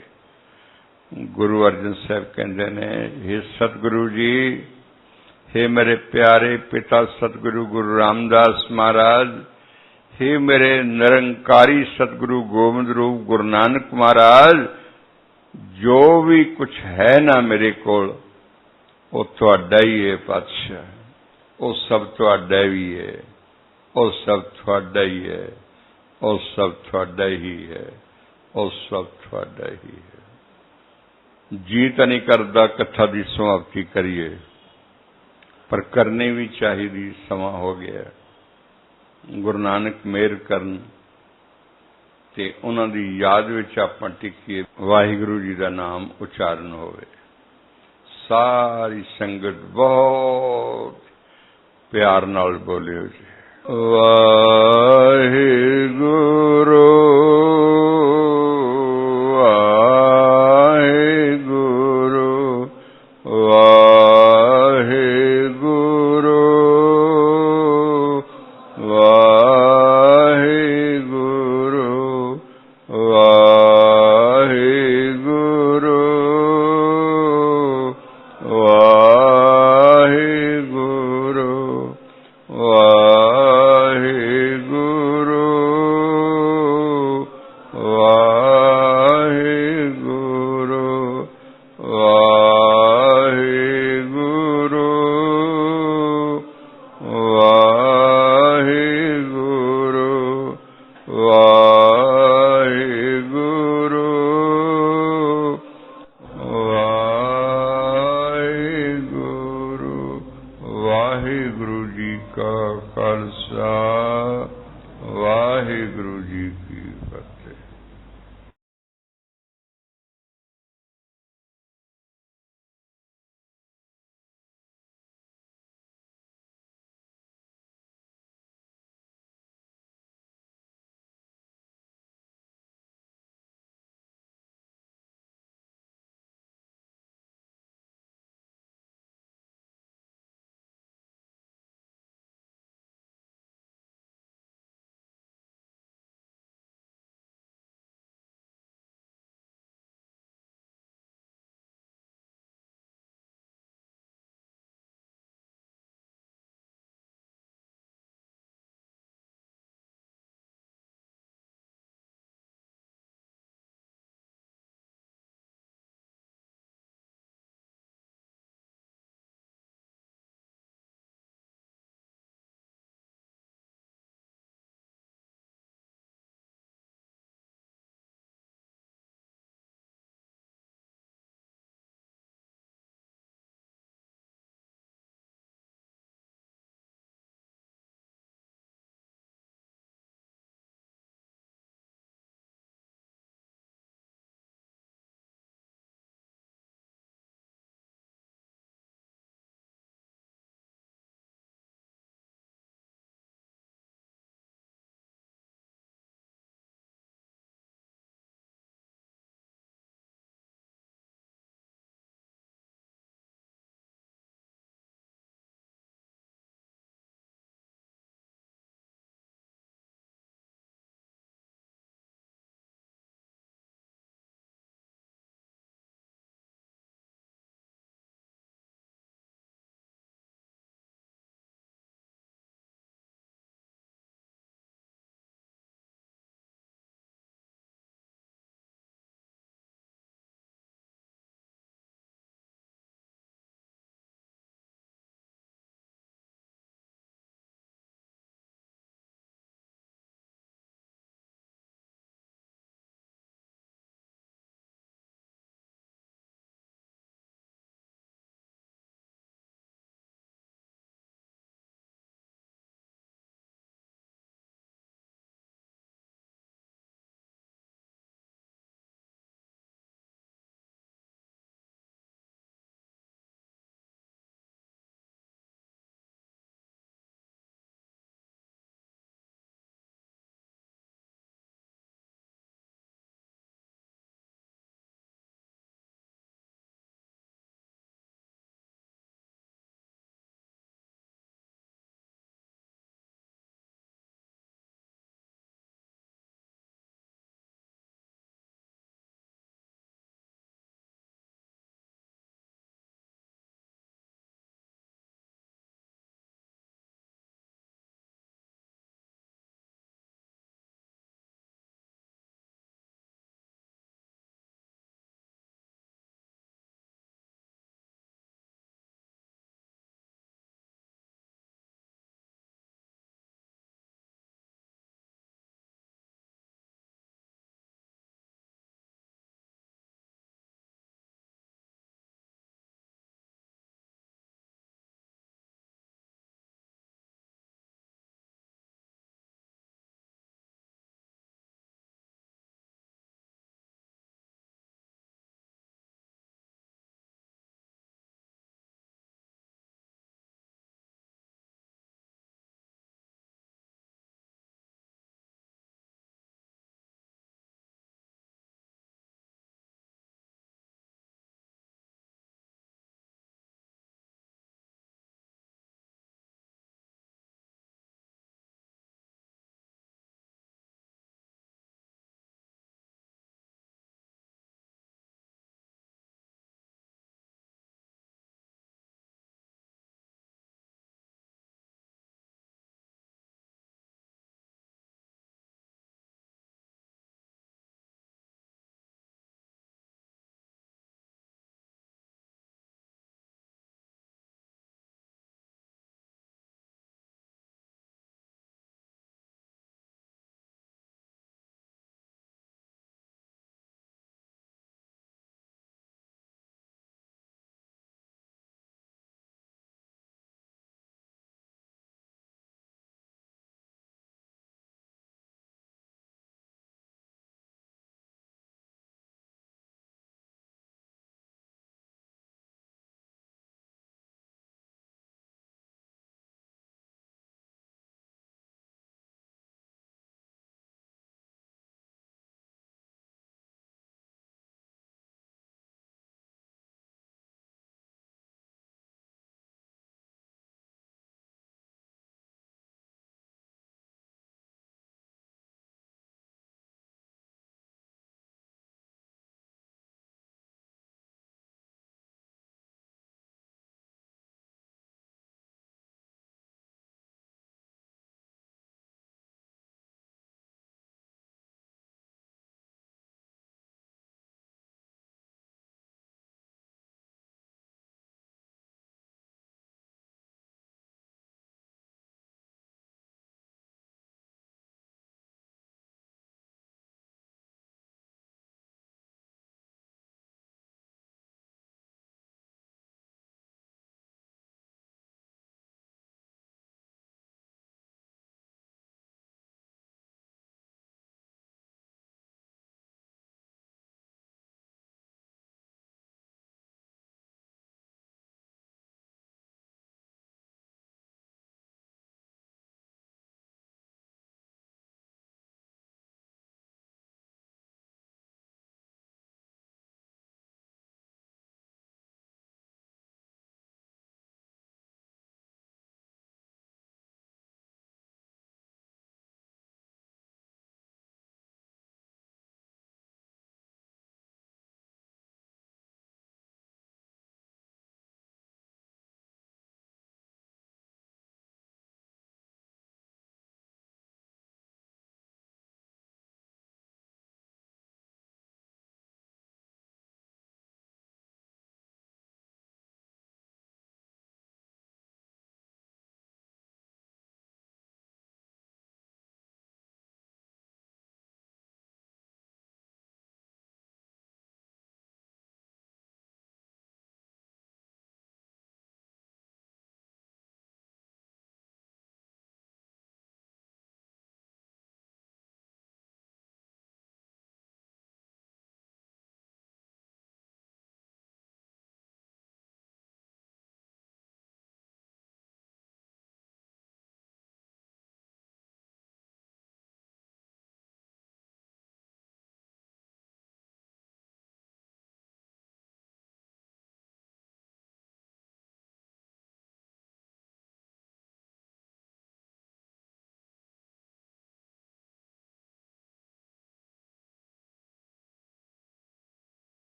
ਗੁਰੂ ਅਰਜਨ ਸਾਹਿਬ ਕਹਿੰਦੇ ਨੇ, हे ਸਤਿਗੁਰੂ ਜੀ, हे ਮੇਰੇ ਪਿਆਰੇ ਪਿਤਾ ਸਤਿਗੁਰੂ ਗੁਰੂ ਰਾਮਦਾਸ ਮਹਾਰਾਜ, हे ਮੇਰੇ ਨਿਰੰਕਾਰੀ ਸਤਿਗੁਰੂ ਗੋਬਿੰਦ ਰੂਪ ਗੁਰੂ ਨਾਨਕ ਮਹਾਰਾਜ, ਜੋ ਵੀ ਕੁਛ ਹੈ ਨਾ ਮੇਰੇ ਕੋਲ, ਉਹ ਤੁਹਾਡਾ ਹੀ ਹੈ ਪਾਤਸ਼ਾਹ, ਉਹ ਸਭ ਤੁਹਾਡਾ ਵੀ ਹੈ, ਉਹ ਸਭ ਤੁਹਾਡਾ ਹੀ ਹੈ, ਉਹ ਸਭ ਤੁਹਾਡਾ ਹੀ ਹੈ, ਉਹ ਸਭ ਤੁਹਾਡਾ ਹੀ ਹੈ। जी तो नहीं करता कथा की समाप्ति करिए, पर करनी भी चाहिए। समा हो गया। गुरु नानक मेहर करन ते उन्हां दी याद विच आपां टिकीए, वाहिगुरू जी का नाम उचारण होवे। सारी संगत बहुत प्यार नाल बोलियो जी, वाहिगुरू